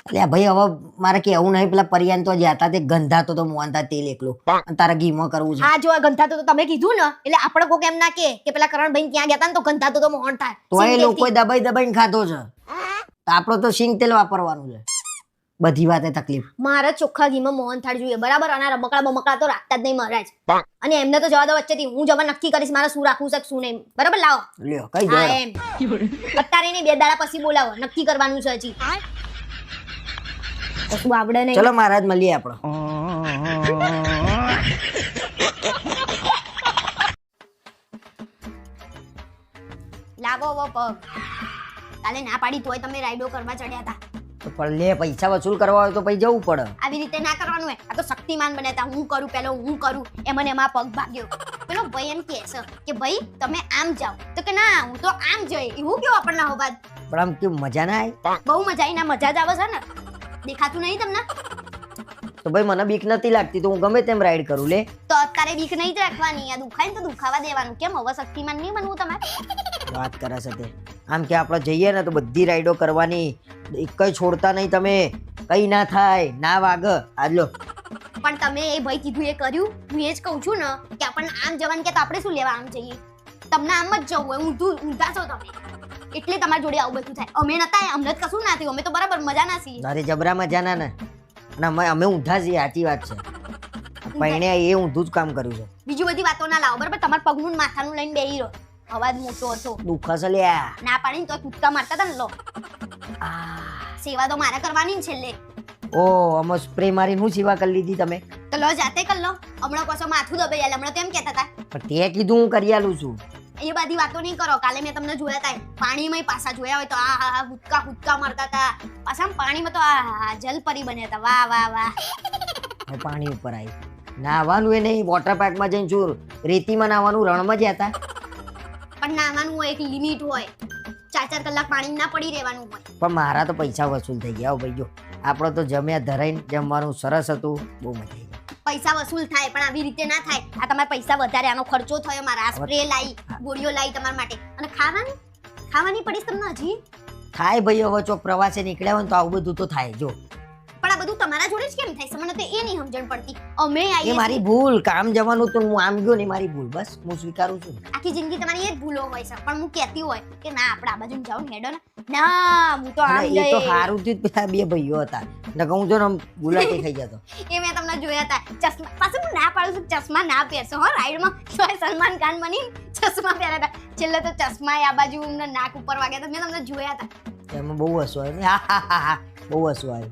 એટલે ભાઈ હવે મારે કેવું નહીં, પેલા પરિયાન તો જ્યાં તે ગંધાતો તો મોહનતા તેલ એકલો અને તારા ઘીમાં કરવું છે. હા જો આ ગંધાતો તો તમે કીધું ને એટલે આપણે કોક એમ ના કે પેલા કરણભાઈ ત્યાં ગયા હતા ને તો ગંધાતો તો મોહન થાય. તો એ લોકો દબાઈને ખાધો છે તો આપણો તો સિંગ તેલ વાપરવાનું છે. બધી વાતે તકલીફ. મારા ચોખ્ખા ઘીમાં મોહનથાળ જોઈએ બરાબર. અને રમકડા બમકડા તો રાખતા જ નહીં મહારાજ. અને એમને તો જવા દો વચ્ચેથી. હું જવા નક્કી કરીશ મારે શું રાખવું છે શું નહીં બરાબર. લાવો લ્યો કઈ હા જાય એમ અત્યારે નહીં 2 દાડા પછી બોલાવો. નક્કી કરવાનું છે હજી. કશું આવડે નહીં. ચલો મહારાજ મળીએ આપણે. લાવો વો પગ. કાલે ના પાડી તોય તમે રાઈડો કરવા ચડ્યા હતા. તો પણ લે પૈસા વસૂલ કરવા હોય તો પછી જવું પડે. આવી રીતે ના કરવાનું હોય. આ તો શક્તિમાન બન્યા હતા. હું કરું પેલો હું કરું એમાં એમાં પગ ભાગ્યો. પેલો ભાઈ એમ કહે છે કે ભાઈ તમે આમ જાઓ તો કે ના હું તો આમ જઈ. એવું કેવું આપણને હવા પણ આમ કેવું મજા ના આવે? બહુ મજા આવી. ના મજા જ આવે છે ને. દેખાતું નહીં તમને? તો ભાઈ મને બીક નથી લાગતી તો હું ગમે તેમ રાઈડ કરું લે. તો અત્યારે બીક નહીં જ રાખવાની. આ દુખાય ને તો દુખાવા દેવાનું. કેમ હવે શક્તિમાન નહીં બનવું તમારે? વાત કરે છે તે. આમ કે આપણે જઈએ ને તો બધી રાઈડો કરવાની, એક છોડતા નહીં તમે. કઈ ના થાય ના વાગ. આજો પણ તમે એ ભાઈ કીધું એ કર્યું. હું એ જ કહું છું ને કે આપણને આમ જવાનું કે તો આપણે શું લેવા આમ જઈએ? તમને આમ જ જવું હોય. ઊંધા છો તમે એટલે તમારી જોડે આવું બધું થાય. અમે નતા અમને જ કશું ના થયું. અમે તો બરાબર મજા ના છીએ. તારે જબરા મજા ના ને. અને અમે ઊંધા છીએ સાચી વાત છે. પૈણે એ ઊંધું જ કામ કર્યું છે. બીજી બધી વાતો ના લાવો બરાબર. તમારા પગનું ને માથાનું લઈને બેહી રહો. અવાજ મોટો હતો. દુખાશે લ્યા. ના પાડીને તો કૂદકા મારતા હતા ને લો. સેવા તો મારે કરવાની ને છેલ્લે. ઓ અમે સ્પ્રે મારીને હું સેવા કરી લીધી તમે? તો લો જાતે કર લો. હમણાં પાછો માથું દબાઈ આલે. હમણાં તો એમ કહેતા હતા. પણ તે કીધું હું કરી આલું છું. એ બધી વાતો નહીં કરો. કાલે મેં તમને જોયા હતા પાણીમાં પાછા જોયા હોય તો આ હુક્કા મારતા હતા. પાછા પાણીમાં તો આ જલપરી બન્યા હતા. વાહ વાહ વાહ. હું પાણી ઉપર આવી. નાવાનું એ નહીં, વોટર પાર્કમાં જઈને છું રેતીમાં નાવાનું, રણમાં જ હતા. પણ નાવાનું હોય એક લિમિટ હોય. 4 કલાક પાણી ના પડી રહેવાનું હોય. પણ મારા તો પૈસા વસૂલ થઈ ગયા ભાઈ. જો આપણો તો જમ્યા ધરાઈને જમવાનું સરસ હતું. બહુ મજા આવી. પૈસા વસૂલ થાય પણ આવી રીતે ના થાય. આ તમારા પૈસા વધારે આનો ખર્ચો થયો. મારા સ્પ્રે લાવી, ગોળીઓ લાવી તમારા માટે. અને ખાવાની પડીશ તમને હજી. થાય ભાઈ. હવે ચોક પ્રવાસે નીકળ્યા હોય તો આવું બધું તો થાય. જો પણ આ બધું તમારા જોડે જ કેમ થાય છે? મને તો એ નહીં સમજણ પડતી. અમે એ આવીએ મારી ભૂલ, કામ જવાનું તો હું આમ ગયો ને મારી ભૂલ, બસ હું સ્વીકારું છું. આખી જિંદગી તમારી એ જ ભૂલો હોય છે, પણ હું કહેતી હોય કે ના આપણે આ બાજુ જાઓ ને હેડો ને. ના હું તો આમ અને એ તો જઈ. સારું થયું પેલા બે ભાઈઓ હતા, નકર હું જો ને આમ ગુલાટી થઈ જતો. એ મેં તમને જોયા હતા. ચશ્મા પાછું હું ના પાડું છું, ચશ્મા ના પહેરશો હો રાઈડમાં. તો સલમાન ખાન બની ચશ્મા પહેર્યા હતા. છેલ્લે તો ચશ્મા આ બાજુ અમને નાક ઉપર વાગ્યા હતા. મેં તમને જોયા હતા. એમાં બહુ હસવું આવ્યું. હા હા હા હા, બહુ હસવું આવ્યું.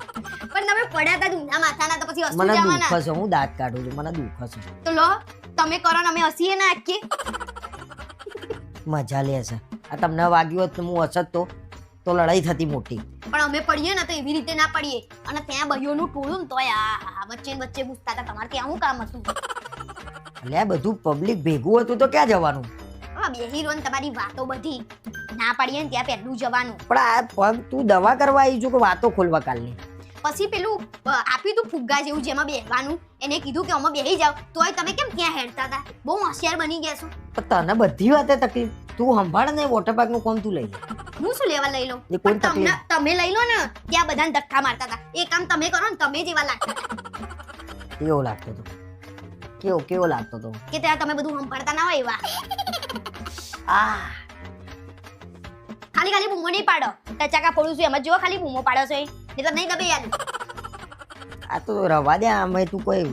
પણ તમે પડ્યા હતા ઊંધા માથાના, તો પછી હસવું મને જવાના. દુઃખ છે, હું દાંત કાઢું છું, મને દુઃખ છે. તો લો તમે કરો ને અમે હસીએ ના આખી. મજા લે છે. આ તમને વાગ્યું હોત ને હું હસત તો લડાઈ થતી મોટી. પણ અમે પડીએ ને તો એવી રીતે ના પડીએ. અને ત્યાં ભાઈઓનું ટોળું ને તોય આ વચ્ચે ને વચ્ચે પૂછતા હતા તમારે ત્યાં શું કામ હતું. એટલે આ બધું પબ્લિક ભેગું હતું તો ક્યાં જવાનું? હા બેહી રહો ને તમારી વાતો બધી. ના પડીએ ને ત્યાં પહેલું જવાનું. પણ આ પગ તું દવા કરવા આવી છું કે વાતો ખોલવા કાલની? પછી પેલું આપ્યું તું ફુગ્ગા જેવું જેમાં બેહવાનું, એને કીધું કે આમાં બેહી જાવ, તોય તમે કેમ ત્યાં હેડતા હતા? બહુ હોશિયાર બની ગયા છો. પણ તને બધી વાતે તકલીફ. તું સંભાળ ને વોટર પાર્ક નું કોમ તું લઈ લે. હું શું લેવા લઈ લઉં? એ કોઈ પણ તમને તકલીફ. તમે લઈ લો ને, ત્યાં બધાને ધક્કા મારતા હતા. એ કામ તમે કરો ને તમે જેવા લાગતા હતા. કેવો લાગતો હતો? કેવો લાગતો હતો? કે ત્યાં તમે બધું સંભાળતા ના હોય એવા. આ ખાલી બૂમો નહીં પાડો. ટચાકા ફોડું છું એમ જ જો ખાલી બૂમો પાડો છો. એ તો નહીં દબે યાર. આ તો રવા દે, આમાં તું કોઈ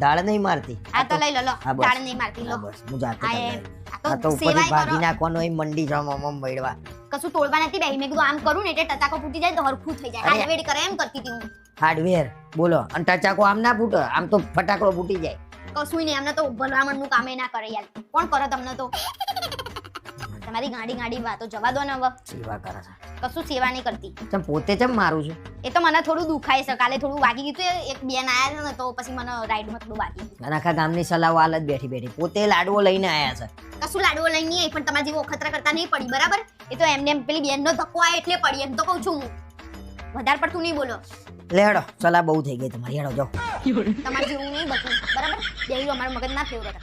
દાળ નહીં મારતી. આ તો લઈ લો લો. હા, બસ. દાળ નહીં મારતી લો. હા, બસ હું જાતે આ કરી એ- લઈશ. આ આ તો તો ઉપરથી સેવાય ભાગી કરો. નાખવાનો હોય મંડી જવામાં મળવા. કશું તોડવા નથી બેહી. મેં કીધું આમ કરું ને એટલે ટચાકો ફૂટી જાય તો હરખું થઈ જાય. અરે. હાડવેડ કરે એમ કરતી હતી હું. હાર્ડવેર બોલો, અને ટચાકો આમ ના ફૂટે, આમ તો ફટાકડો ફૂટી જાય. કશું નહીં. એમને તો ભલામણનું કામે ના કરે યાર. કોણ કરે તમને તો? તમારી ગાડી વાતો જવા દો ને હવે. સેવા કરે છે. કશું સેવા નહીં કરતી. ચમ પોતે ચમ મારું છું? એ તો મને થોડું દુખાય છે. કાલે થોડું વાગી ગયું હતું. એક બેન આયા છે ને તો પછી મને રાઈડમાં થોડું વાગી ગયું. અને આખા ગામની સલાહ હાલ જ બેઠી બેઠી પોતે લાડવો લઈને આયા છે. કશું લાડવો લઈને નહીં આવી, પણ તમારા જેવો અખતરા કરતા નહીં પડી બરાબર. એ તો એમને એમ પેલી બેનનો ધક્કો આવે એટલે પડી. એમ તો કહું છું હું. વધારે પડતું નહીં બોલો. લે હેડો, સલાહ બહુ થઈ ગઈ તમારી, હેડો જાઓ. તમારે જેવું નહીં બધું બરાબર. બેહી અમારું મગજ ના ફેવરેટ.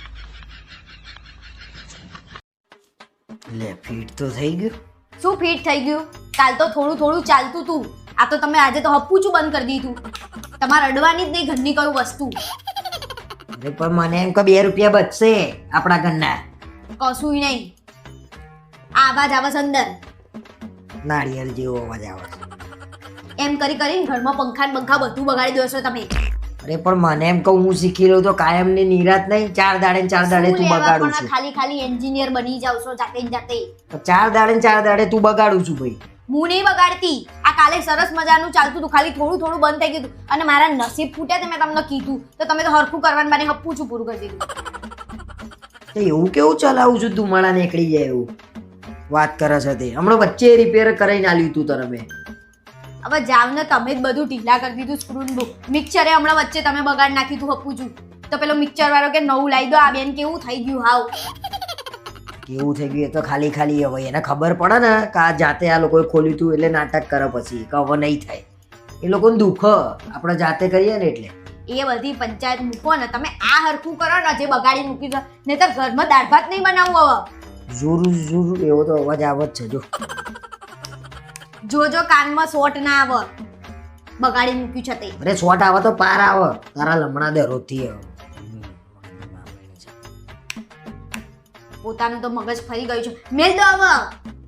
લે ફીટ તો થઈ ગયું. શું ફિટ થઈ ગયું? કાલ તો થોડું ચાલતું તું. આ તો તમે આજે તો હપ્પુચું બંધ કરી દીધું. તમારે અડવાની જ નહીં ઘરની કયું વસ્તુ. અરે પણ મને એમ કે 2 રૂપિયા બચશે આપણા ઘરના. કશું નહીં. આ અવાજ આવે છે અંદર. નાળિયેર જેવો અવાજ આવે છે. એમ કરીને ઘરમાં પંખા બધું બગાડી દો છો તમે. અરે પણ મને એમ કહું હું શીખી લઉં તો કાયમ ની નિરાત નહીં. 4 દાડે ને 4 દાડે શું તું લેવા બગાડું પણ છું. ખાલી એન્જિનિયર બની જાવ છો જાતે ને જાતે. 4 દાડે ને 4 દાડે તું બગાડું છું ભાઈ. હું નહીં બગાડતી. આ કાલે સરસ મજાનું ચાલતું હતું. ખાલી થોડું બંધ થઈ ગયું હતું. અને મારા નસીબ ફૂટ્યા તે મેં તમને કીધું તો તમે તો હરખું કરવાનું બાને હપ્પુચું પૂરું કરી દીધું. તો એવું કેવું ચલાવું છું તું માળા નીકળી જાય એવું વાત કરે છે તે? હમણાં વચ્ચે રિપેર કરાઈને આલ્યું તું તને મેં. હવે જાવ ને તમે જ બધું ઢીલા કરી દીધું. સ્ક્રૂન મિક્સરે હમણાં વચ્ચે તમે બગાડ નાખ્યું હતું હપ્પુચું. તો પેલો મિક્સર વાળો કે નવું લાવી દો. આ બેન કેવું થઈ ગયું હાવ. કેવું થઈ ગયું એ તો ખાલી હવે એને ખબર પડે ને કે આ જાતે આ લોકોએ ખોલ્યું તું એટલે નાટક કરે પછી કે હવે નહીં થાય. એ લોકોને દુઃખ આપણે જાતે કરીએ ને એટલે. એ બધી પંચાયત મૂકો ને તમે. આ હરખું કરો ને જે બગાડી મૂકી દો. નહીંતર ઘરમાં દાળ ભાત નહીં બનાવવું હવે. ઝુર એવો તો અવાજ આવે જ છે જો. જો કાનમાં શોટ ના આવે. બગાડી મૂક્યું છે તે. અરે શોટ આવે તો પાર આવે તારા લમણા દરરોજથી આવે. પોતાનું તો મગજ ફરી ગયું છે. મેલ દો હવે.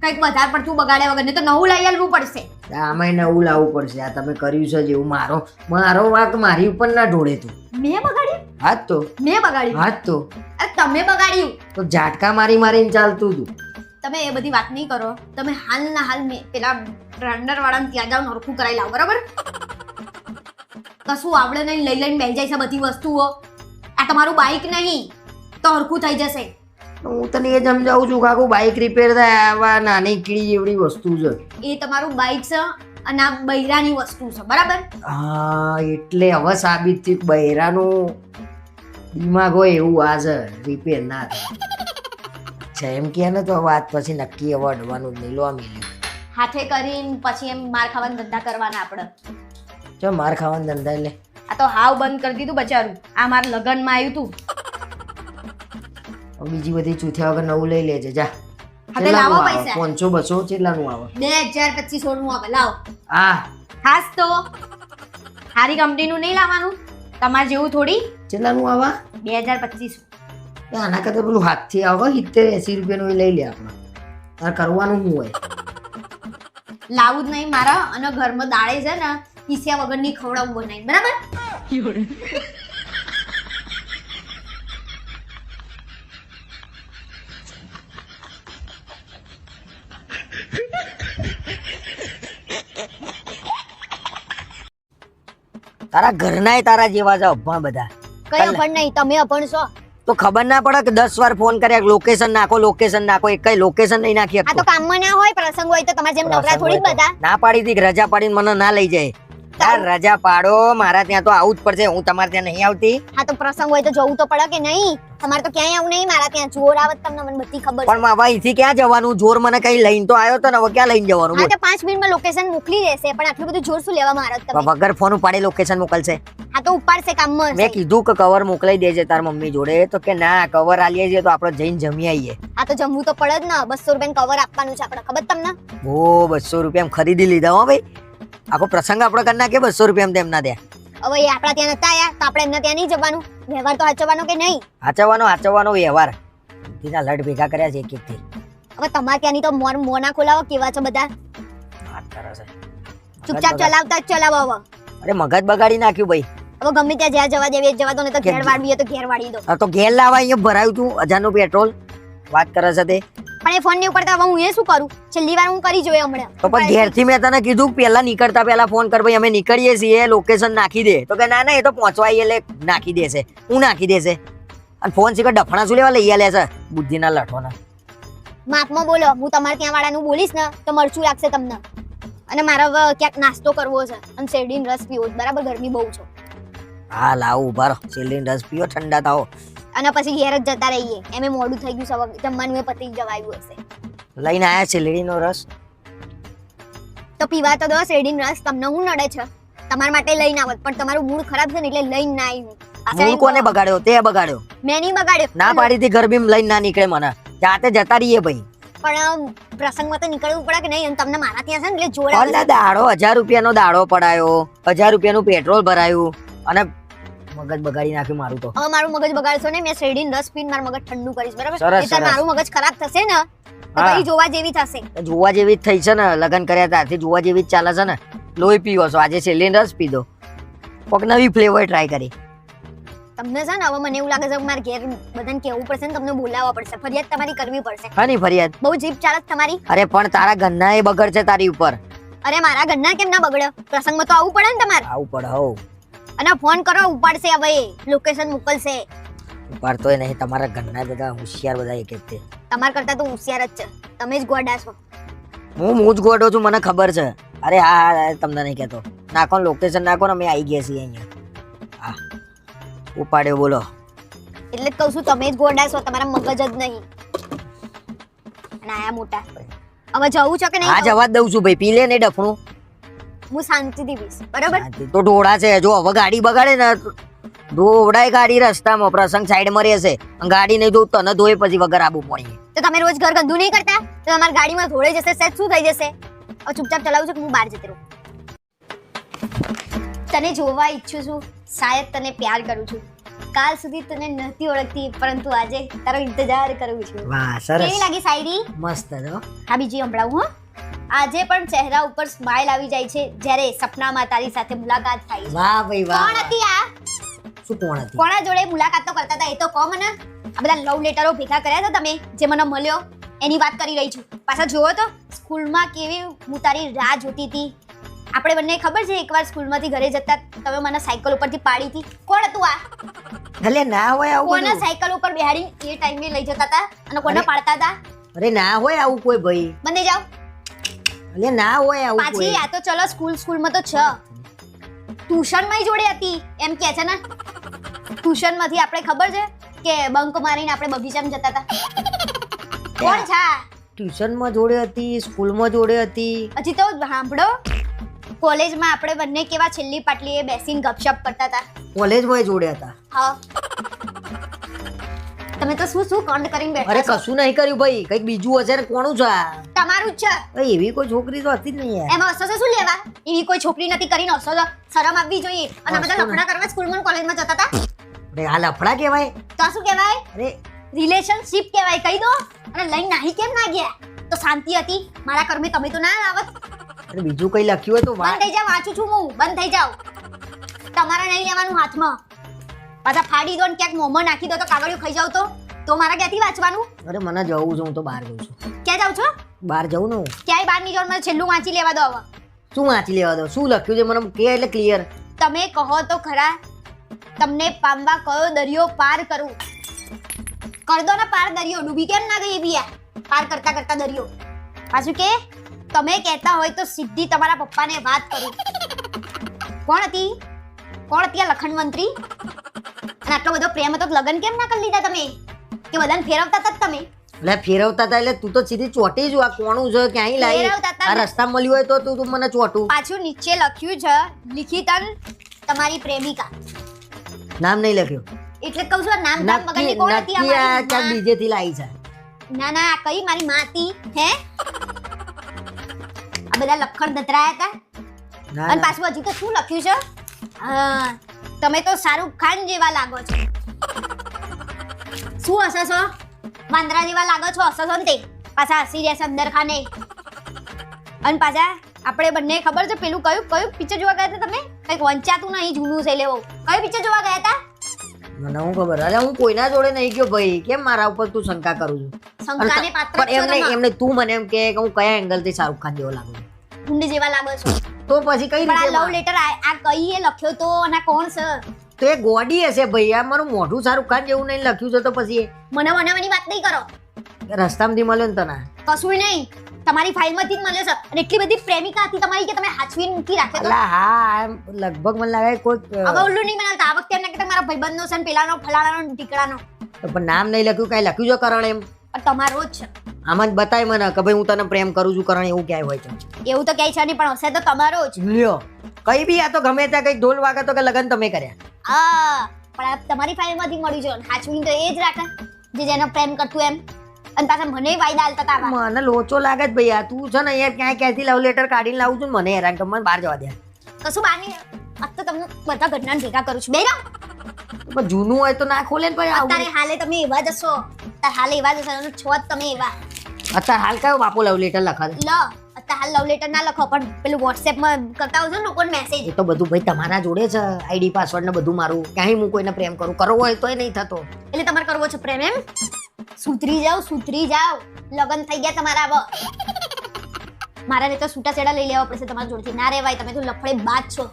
કંઈક વધારે પડતું બગાડે વગર નહીં તો નવું લઈ આવવું પડશે. આમાં નવું લાવવું પડશે. આ તમે કર્યું છે જેવું મારો વાંક મારી ઉપર ના ઢોળે તું. મેં બગાડ્યું? હાથ તો મેં બગાડ્યું? હાથ તો અરે તમે બગાડ્યું. તો ઝાટકા મારીને ચાલતું તું. તમે એ બધી વાત નહીં કરો. તમે હાલના હાલ પેલા બ્રાન્ડર વાળાને ત્યાં જાવ નરખું કરાવી લાવો બરાબર. કશું આવડે નહીં લઈને બેસી જાય છે બધી વસ્તુઓ. આ તમારું બાઈક નહીં તો હરખું થઈ જશે. હું તને એ સમજાવું છું કાકુ બાઈક રિપેર થાય આવા નાની કીડી જેવડી વસ્તુ છે. એ તમારું બાઈક છે અને આ બૈરાની વસ્તુ છે બરાબર. હા એટલે હવે સાબિત થયું બૈરાનું દિમાગ હોય એવું આ છે રિપેર ના થાય એમ કે ને તો વાત પછી નક્કી હવે અડવાનું જ નહીં. લો મિલ્યું હાથે કરીને પછી એમ માર ખાવાના ધંધા કરવાના આપણે. જો માર ખાવાના ધંધા એટલે આ તો હાવ બંધ કરી દીધું બચારું. આ મારા લગ્નમાં આવ્યું તું. બીજી બધી ચૂથ્યા વગર નવું લઈ લેજે જા. હાથે લાવો પૈસા. 500-200 કેટલાનું આવે? 2000-2500 નું આવે લાવો. હા હાસ તો સારી કંપનીનું નહીં લાવવાનું, તમારે જેવું થોડી. કેટલાનું આવા 2025. આના કરતા પેલું હાથથી આવે 70-80 રૂપિયાનું એ લઈ લે આપણે. તારે કરવાનું શું હોય? લાવું જ નહીં મારા, અને ઘરમાં દાળે છે ને પીસ્યા વગરની ખવડાવું બનાવી, બરાબર? તારા ઘરનાય તારા જેવા છે અભણ બધા. કઈ અભણ નહીં, તમે અભણ છો. તો ખબર ના પડે કે 10 વાર ફોન કર્યા લોકેશન નાખો, એક કઈ લોકેશન નહીં નાખી આ તો શકતો. કામમાં ના હોય, પ્રસંગ હોય તો તમારે જેમ નવરા થોડી જ બધા. ના પાડી હતી કે રજા પાડીને મને ના લઈ જાય. તાર રજા પાડો, મારા ત્યાં તો આવું જ પડશે. હું તમારે ત્યાં નહીં આવતી. હા તો પ્રસંગ હોય તો જવું તો પડે કે નહીં? તમારે તો ક્યાંય આવું નહીં, મારા ત્યાં જોર આવત તમને, મને બધી ખબર છે. પણ હવે અહીંથી ક્યાં જવાનું? જોર મને કઈ લઈને તો આવ્યો તો ને, હવે ક્યાં લઈને જવાનું? હા તો 5 મિનિટમાં લોકેશન મોકલી દેશે, પણ આટલું બધું જોર શું લેવા મારા તમે? વગર ફોન ઉપાડે લોકેશન મોકલશે? હા તો ઉપાડશે કામમાં. મેં કીધું કે કવર મોકલાઈ દેજે તાર મમ્મી જોડે, તો કે ના કવર આલીએ છીએ તો આપણે જઈને જમી આવીએ. હા તો જમવું તો પડે જ ને, 200 રૂપિયાનું કવર આપવાનું છે આપણે, ખબર તમને? ઓ 200 રૂપિયા ખરીદી લીધા હો ભાઈ. આખો પ્રસંગ આપણે કરી નાખીએ 200 રૂપિયા તેમના ત્યાં. હવે એ આપણા ત્યાં નતા આયા તો આપણે એમના ત્યાં નહીં જવાનું. વ્યવહાર તો સાચવવાનો કે નહીં? હાચવવાનો વ્યવહાર. તેના લડ ભેગા કર્યા છે એક થી. હવે તમારે ત્યાંની તો મોના ખોલાવો, કેવા છે બધા. વાત કરે છે. ચૂપચાપ ચલાવતા જ ચલાવો હવે. અરે મગજ બગાડી નાખ્યું ભાઈ. હવે ગમે ત્યાં જ્યાં જવા દેવી જવા દો, ને તો ઘેર વાળવી તો ઘેર વાળી દો. આ તો ઘેર લાવા અહીંયા ભરાયું તું 1000 નું પેટ્રોલ. વાત કરે છે તે. પણ એ ફોન નહીં ઉપાડતા, હવે હું એ શું કરું? છેલ્લી વાર હું કરી જોઈએ હમણાં. તો પણ ઘેરથી મેં તને કીધું પહેલા નીકળતા પહેલા ફોન કર ભાઈ, અમે નીકળીએ છીએ, લોકેશન નાખી દે. તો કે ના ના એ તો પહોંચવા એટલે નાખી દેશે. હું નાખી દેશે. અને ફોન શીખર ડફણા શું લેવા લઈ આલે છે બુદ્ધિના લઠોના. માપમાં બોલો, હું તમારે ત્યાં વાળાનું બોલીશ ને તો મરચું લાગશે તમને. અને મારે હવે ક્યાંક નાસ્તો કરવો છે અને શેરડીનો રસ પીવો છે, બરાબર? ગરમી બહુ છે. હા લાવ ઉભા રહો, શેરડીનો રસ પીઓ, ઠંડા થાઓ. અને પછી ઘેર જ જતા રહીએ, એમે મોડું થઈ ગયું, સવાર જમવાનું એ પતી જવાયું હશે. લઈને આયા શેરડીનો રસ. તો પીવા તો દો શેરડીનો રસ, તમને હું નડે છે? તમારા માટે લઈને આવત, પણ તમારું મૂડ ખરાબ છે ને એટલે લઈને ના આવી. મૂળ કોને બગાડ્યો? તે બગાડ્યો. મેં નહીં બગાડ્યો. ના પાડી હતી ગરબીમાં લઈને ના નીકળે મને. જાતે જતા રહીએ ભાઈ. પણ પ્રસંગમાં તો નીકળવું પડે કે નહીં? અને તમને મારા ત્યાં છે ને એટલે જોડે ઓલા દાડો 1000 રૂપિયાનો દાડો પડાયો, 1000 રૂપિયાનું પેટ્રોલ ભરાયું અને મગજ બગાડી નાખ્યું મારું તો. હવે મારું મગજ બગાડશો ને, મેં શેરડીનો રસ પીને મારું મગજ ઠંડુ કરીશ, બરાબર? સરસ, એટલે મારું મગજ ખરાબ થશે ને તો હા. પછી જોવા જેવી થશે. જોવા જેવી જ થઈ છે ને, લગ્ન કર્યા ત્યારથી જોવા જેવી જ ચાલે છે ને. લોહી પીવો છો, આજે શેરડીનો રસ પીધો. કોક નવી ફ્લેવર ટ્રાય કરી. તમને છે ને હવે મને એવું લાગે છે કે મારે ઘેર બધાને કહેવું પડશે ને, તમને બોલાવવા પડશે, ફરિયાદ તમારી કરવી પડશે. હાની ફરિયાદ? બહુ જીભ ચાલત તમારી. અરે પણ તારા ઘરના એ બગડ છે તારી ઉપર. અરે મારા ઘરના કેમ ના બગડ્યો? પ્રસંગમાં તો આવવું પડે ને તમારે. આવું પડે હો. અને ફોન કરો, ઉપાડશે, હવે લોકેશન મોકલશે. ઉપાડતોય નહીં. તમારા ઘરના બધા હોશિયાર બધા એક જ છે. તમારા કરતા તો હોશિયાર જ છે, તમે જ ગોડા છો. હું જ ગોડો છું, મને ખબર છે. અરે હા હા, તમને નહીં કહેતો. નાખો લોકેશન નાખો ને, અમે આવી ગયા છીએ અહીંયા. હા ઉપાડ્યો બોલો. એટલે જ કહું છું, તમે જ ગોડા છો, તમારા મગજ જ નહીં. અને આયા મોટા. હવે જવું છે કે હા નહીં? જવા જ દઉં છું ભાઈ. પી લે ને ડફણું. હું શાંતિથી પીશ, બરાબર? તો ઢોળા છે. જો હવે ગાડી બગાડે ને, દોવડાય ગાડી રસ્તામાં, પ્રસંગ સાઈડમાં રહેશે. ગાડી નહીં ધોવું તને ધોય પછી વગર આબુ પડી. તો તમે રોજ ઘર ગંદુ નહીં કરતા? તો તમારી ગાડીમાં ધોળે જશે, સેજ શું થઈ જશે? હવે ચૂપચાપ ચલાવું છું કે હું બહાર જતી રહું? તને જોવા ઈચ્છું છું, શાયદ તને પ્યાર કરું છું. કાલ સુધી તને નથી ઓળખતી, પરંતુ આજે તારો ઇંતજાર કરું છું. વાહ કેવી સરસ, લાગી શાયરી? મસ્ત જો. હા બીજી સંભળાવું હો. આજે પણ ચહેરા ઉપર સ્માઈલ આવી જાય છે જ્યારે સપનામાં તારી સાથે મુલાકાત થાય છે. વાહ ભાઈ વાહ. કોણ હતી આ? શું કોણ હતી? કોના જોડે મુલાકાત તો કરતા હતા એ તો કહો મને. આ બધા લવ લેટરો ભેગા કર્યા હતા તમે, જે મને મળ્યો એની વાત કરી રહી છું. પાછા જોવો તો સ્કૂલમાં કેવી હું તારી રાહ જોતી હતી. આપણે બંને ખબર છે એકવાર સ્કૂલમાંથી ઘરે જતા તમે મને સાયકલ ઉપરથી પાડી હતી. કોણ હતું આ? ભલે ના હોય આવું કોના બધું. સાયકલ ઉપર બેહાડી એ ટાઈમે લઈ જતા હતા અને કોને પાડતા હતા? અરે ના હોય આવું કોઈ ભાઈ. બંને જાઓ અરે ના હોય આવું પાછી. કોઈ. આ તો ચલો સ્કૂલમાં તો છે, ટ્યુશનમાં જોડે હતી એમ કે છે ને. ટ્યુશનમાંથી આપણે ખબર છે કે બંક મારીને આપણે બગીચામાં જતા હતા. કોણ છે આ? ટ્યુશનમાં જોડે હતી, સ્કૂલમાં જોડે હતી. હજી તો સાંભળો, કોલેજમાં આપણે બંને કેવા છેલ્લી પાટલીએ બેસીને ગપશપ કરતા હતા. કોલેજમાં જોડે હતા. હા તમે તો શું શું કાંડ કરીને અરે બેઠા છો કશું નહીં કર્યું ભાઈ, કઈક બીજું હશે ને. કોનું છે આ? તમારું જ છે ભાઈ, એવી કોઈ છોકરી તો હતી જ નહીં યાર. એમાં અસર શું લેવા એવી કોઈ છોકરી નથી કરીને અસર શરમ આવવી જોઈએ અને અમે તો અસર લફડા કરવા સ્કૂલમાં કોલેજમાં જતા હતા અરે આ લફડા કહેવાય. તો આ શું કહેવાય અરે રિલેશનશિપ કહેવાય કહી દો અને લઈને નાહી કેમ ના ગયા તો શાંતિ હતી મારા કર્મે તમે તો ના આવત અરે બીજું કઈ લખ્યું હોય તો બંધ થઈ જાવ વાંચું છું હું બંધ થઈ જાવ તમારે નહીં લેવાનું હાથમાં પાછા ફાડી દો ને ક્યાંક મોંમાં નાખી દો તો કાગળિયું ખાઈ જાવ તો મારા ક્યાંથી વાંચવાનું અરે મને જવું છે, હું તો બહાર જઉં છું. ક્યાં જાવ છો બહાર જવું ને હું. ક્યાંય બહાર નહીં જાવ મને છેલ્લું વાંચી લેવા દો હવે શું વાંચી લેવા દો? શું લખ્યું છે મને કે એટલે ક્લિયર. તમે કહો તો ખરા તમને પામવા કયો દરિયો પાર કરું કર દો ને પાર દરિયો ડૂબી કેમ ના ગઈ બિયા પાર કરતા કરતા દરિયો પાછું કે તમે કહેતા હોય તો સીધી તમારા પપ્પાને વાત કરું કોણ હતી આ લખન મંત્રી અને આટલો બધો પ્રેમ હતો તો લગન કેમ ના કરી લીધા તમે કે બધાને ફેરવતા હતા જ તમે એટલે ફેરવતા હતા એટલે તું તો સીધી ચોટી જ. આ કોનું છે ક્યાંય લાવી? ફેરવતા હતા આ ને. રસ્તા મળ્યું હોય તો તું મને ચોટું. પાછું નીચે લખ્યું છે લિખિતન તમારી પ્રેમિકા નામ નહીં લખ્યું. એટલે કહું છું નામ નામ વગરની કોણ હતી નક્કી આ અમારી ક્યાંક માં? બીજેથી લાવી છે. ના ના આ કઈ મારી માં હતી હે આ બધા લખણ દતરાયા હતા ના, અને ના. પાછું હજી તો શું લખ્યું છે હા તમે તો શાહરુખ ખાન જેવા લાગો છો શું હસો છો વાંદરા જેવા લાગો છો હસો છો ને તે પાછા હસી રહ્યા છે અંદર ખાને અને પાછા આપણે બંને ખબર છે પેલું કયું પિક્ચર જોવા ગયા હતા તમે કંઈક વંચાતું નહીં જૂનું છે લેવો કયું પિક્ચર જોવા ગયા હતા મને હું ખબર. અરે હું કોઈના જોડે નહીં ગયો ભાઈ. કેમ મારા ઉપર તું શંકા કરું છું? શંકાને પાત્ર પણ છો તમે. એમને તું મને એમ કે હું કયા એંગલ થી શાહરુખ ખાન જેવો લાગુ છું? ગુંડ જેવા લાગો છો તો પછી કઈ પણ આ રીતે લવ લેટર આ કઈ એ લખ્યો તો અને આ કોણ છે તો એ ગોડી હશે ભાઈ. આ મારું મોઢું શાહરુખ ખાન જેવું નહીં લખ્યું છે તો પછી એ મને બનાવવાની વાત નહીં કરો રસ્તામાંથી મળ્યો ને તને. કશું નહીં તમારી ફાઇલમાંથી જ મળ્યો છે અને એટલી બધી પ્રેમિકા હતી તમારી કે તમે હાચવીને મૂકી રાખ્યો તો અલા હા એમ લગભગ મને લાગે કોઈક હવે ઉલ્લુ નહીં બનાવતા આ વખતે એમને કહેતા મારા ભાઈબંધનો છે ને પેલાનો ફલાણાનો ને ઢીકડાનો પણ નામ નહીં લખ્યું, કઈ લખ્યું છે કરણ એમ? પણ તમારો જ છે આમાં જ બતાય મને કે ભાઈ હું તને પ્રેમ કરું છું કરણ, એવું ક્યાંય હોય છે? એવું તો ક્યાંય છે નહીં પણ હશે તો તમારો જ લ્યો કઈ બી આ તો ગમે ત્યાં કઈ ઢોલ વાગે તો કે લગન તમે કર્યા. આ પણ આ તમારી ફાઇલમાંથી મળ્યું છે અને હાચવીને તો એ જ રાખે જે જેનો પ્રેમ કરતું એમ અને પાછા મને વાયદા આલતા હતા આવા. મને લોચો લાગે છે ભાઈ. આ તું છે ને યાર ક્યાંય ક્યાંથી લવ લેટર કાઢીને લાવું છું ને મને હેરાન કર. મને બહાર જવા દે. કશું બહાર નહીં આ તો તમને બધા ઘટના ભેગા કરું છું બેરા પણ જૂનું હોય તો ના ખોલે ને ભાઈ. અત્યારે આવું હાલે તમે એવા જ હશો અત્યારે હાલે એવા જ હશો અને છો જ તમે એવા અત્યારે હાલ કયો બાપો લવ લેટર લખા દે? લો અત્યારે હાલ લવ લેટર ના લખો પણ પેલું વોટ્સએપમાં કરતા હોવ છો ને લોકોને મેસેજ એ તો બધું ભાઈ તમારા જોડે છે. આઈડી પાસવર્ડ ને બધું મારું. ક્યાંય હું કોઈને પ્રેમ કરું કરવો હોય તોય નહીં થતો. એટલે તમારે કરવો છે પ્રેમ એમ સુધરી જાઓ લગન થઈ ગયા તમારા હવે મારા ને તો છૂટાછેડા લઈ લેવા પડશે તમારા જોડેથી ના રેવાય તમે તો લફડે બાદ છો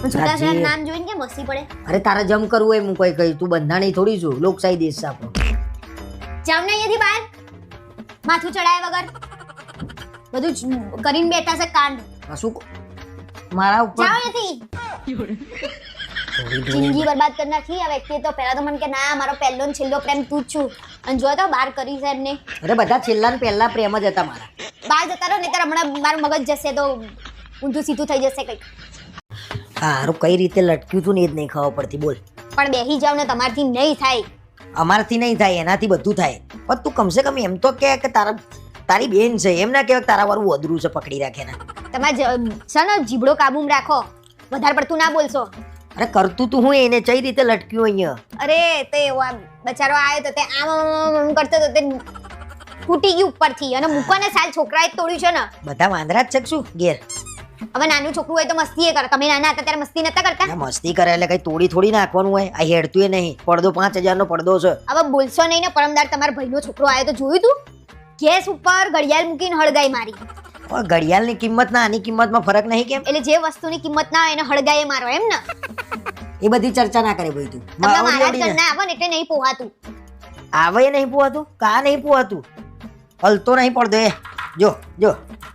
છૂટાછેડા નામ જોઈને કેમ હસી પડે અરે તારે જમ કરવું હોય હું કોઈ કહી. તું બંધાણી થોડી છું. લોકશાહી દેશ છે આપણો. જાવ ને અહીંયાથી બહાર માથું ચડાયા વગર બધું જ કરીને બેઠા છે કાંડ કશું મારા ઉપર જાવ અહીંયાથી જિંદગી બરબાદ કરી નાખી આ વ્યક્તિએ તો પહેલા તો મને કે ના મારો પહેલો ને છેલ્લો પ્રેમ તું જ છું અને જો તો બહાર કરી છે એમને અરે બધા છેલ્લા ને પહેલા પ્રેમ જ હતા મારા. બહાર જતા રહો નહીં તો હમણાં મારું મગજ જશે તો ઊંધું સીધું થઈ જશે કંઈક હારું કઈ રીતે લટક્યું તું ને એ જ નહીં ખબર પડતી. બોલ. પણ બેહી જાવ ને તમારથી નહીં થાય અમારથી નહીં થાય એનાથી બધું થાય. પણ તું કમસે કમ એમ તો કે તારી બેન છે એમ ના કહેવાય તારા વાળું અધરું છે પકડી રાખે ને. તમારે છે ને જીબડો કાબુમાં રાખો વધારે પડતું ના બોલશો અરે કરતું તું હું એને કઈ રીતે લટક્યું અહીંયા? અરે તે એવો આ બચારો આવ્યો તો તે આમ કરતો તો તે ફૂટી ગયું ઉપરથી અને મૂકોને સાલ છોકરાએ જ તોડ્યું છે ને બધા વાંદરા જ છે કે શું ઘેર? હવે નાનું છોકરું હોય તો મસ્તી એ કરે તમે નાના હતા ત્યારે મસ્તી નતા કરતા આ મસ્તી કરે એટલે કઈ તોડી થોડી નાખવાનું હોય. આ હેડતું એ નહીં. પડદો 5000 નો પડદો છે. હવે બોલશો નહીં ને પરમદાર તમારા ભાઈનો છોકરો આવ્યો તો જોયું તું ગેસ ઉપર ઘડિયાળ મૂકીને હળગાઈ મારી પણ ઘડિયાળની કિંમત ના આની કિંમતમાં ફરક નહીં કેમ? એટલે જે વસ્તુની કિંમત ના હોય એને હળગાઈએ મારો એમ ને એ બધી ચર્ચા ના કરે ભાઈ તું. તમને મારા જ ઘરના આવે ને એટલે નહીં પોહાતું આવે નહીં પોવાતું? કા નહીં પોવાતું? હલતો નહીં પડદો એ. જો જો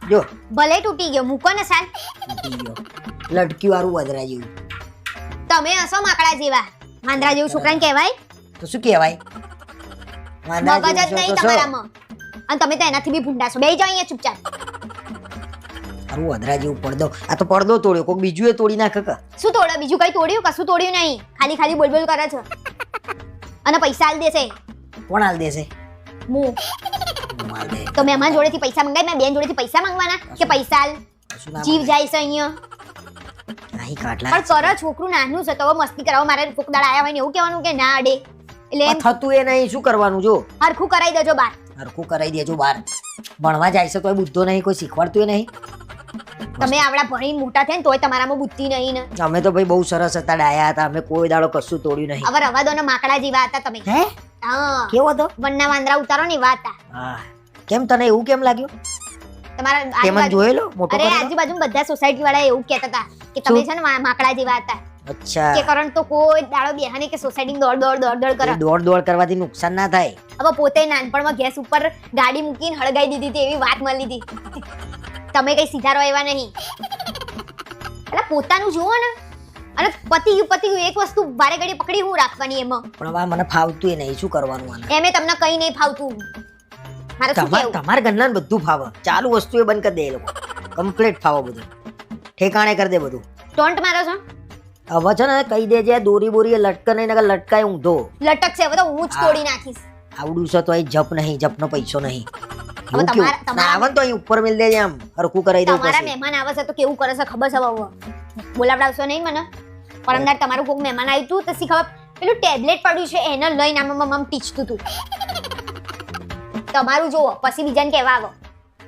જો ભલે તૂટી ગયો મૂકો ને સાલ તૂટી ગયો. લટક્યું વાળું વધરા જેવું. તમે હશો માકડા જેવા વાંદરા જેવું છોકરાને કહેવાય તો શું કહેવાય? વાંદરા મગજ જ જેવું નહીં છો તો છો. તમારામાં અને તમે તો એનાથી બી ભૂંડા છો બેહી જાઓ અહીંયા ચૂપચાપ આવું વધરા જેવું પડદો. આ તો પડદો તોડ્યો. કોક બીજું એ તોડી નાખે કે? શું તોડ્યું બીજું કઈ તોડ્યું કશું તોડ્યું નહીં ખાલી ખાલી બોલ બોલ કરે છે અને પૈસા આલ દેશે કોણ હાલ દેશે? હું હું હાલ દે. તો મહેમાન જોડેથી પૈસા મંગાય મેં બેન જોડેથી પૈસા માંગવાના કે પૈસા આલ કશું ના જીવ મળે. જાય છે અહીંયા અહીં કાટલા પણ કરો છોકરું નાનું છે તો હવે મસ્તી કરાવો મારે કોક દાડા આયા હોય ને એવું કહેવાનું કે ના અડે એટલે એમ થતું એ નહીં, શું કરવાનું? જો હરખું કરાવી દેજો બાર હરખું કરાવી દેજો. બહાર ભણવા જાય છે તોય બુદ્ધો નહીં, કોઈ શીખવાડતું એ નહીં. તમે આવડા ભણી મોટા થયા ને તોય તમારામાં બુદ્ધિ નહીં ને અમે તો ભાઈ બહુ સરસ હતા, ડાયા હતા, અમે કોઈ દાડો કશું તોડ્યું નહીં. હવે રવા દો ને માકડા જેવા હતા તમે હે? હા કેવો હતો? વનના વાંદરા ઉતારો ને એવા હતા હા. કેમ તને એવું કેમ લાગ્યું? તમારા તે મને આજુબાજુ જોયેલો મોટો અરે કરેલો? આજુબાજુ બધા સોસાયટી વાળા એવું કહેતા હતા કે તમે છે ને માકડા જેવા હતા અચ્છા. કે કરણ તો કોઈ દાડો બેહાને કે સોસાયટી દોડ દોડ દોડ દોડ કરે એ દોડ કરવાથી નુકસાન ના થાય. હવે પોતે નાનપણમાં ગેસ ઉપર ગાડી મૂકીને હળગાઈ દીધી હતી એવી વાત મળી હતી તમે કઈ સીધા રહો એવા નહીં એટલે પોતાનું જુઓ ને અને પતી ગયું એક વસ્તુ વારે ઘડી પકડી હું રાખવાની એમાં પણ હવે આ મને ફાવતું એ નહીં, શું કરવાનું આને? એમે તમને કઈ નહીં ફાવતું મારે શું કેવું તમારા ઘરના બધું ફાવે, ચાલુ વસ્તુ એ બંધ કરી દે એ લોકો. કમ્પ્લીટ ફાવે બધું, ઠેકાણે કરી દે બધું. ટોન્ટ મારો છો હવે છે ને કહી દેજે દોરી બોરી લટકે નહીં, નકર લટકાય ઊંધો. લટક છે હવે તો હું જ તોડી નાખીશ આવડું છે તો અહીં જપ નહીં, જપનો પૈસો નહીં. હવે એવું કેવું? તમારા- ના આવે ને તો અહીં ઉપર મિલ દેજે, આમ હરખું કરાવી દઉં તમારા પછી. મહેમાન આવે છે તો કેવું કરે છે ખબર છે હવે બોલાવડાવશો નહીં મને પરમદાર તમારું કોઈક મહેમાન આવ્યું હતું તો શી ખબર પેલું ટેબ્લેટ પડ્યું છે એને લઈને આમ ટીચતું હતું તમારું જુઓ પછી બીજાને કહેવા આવો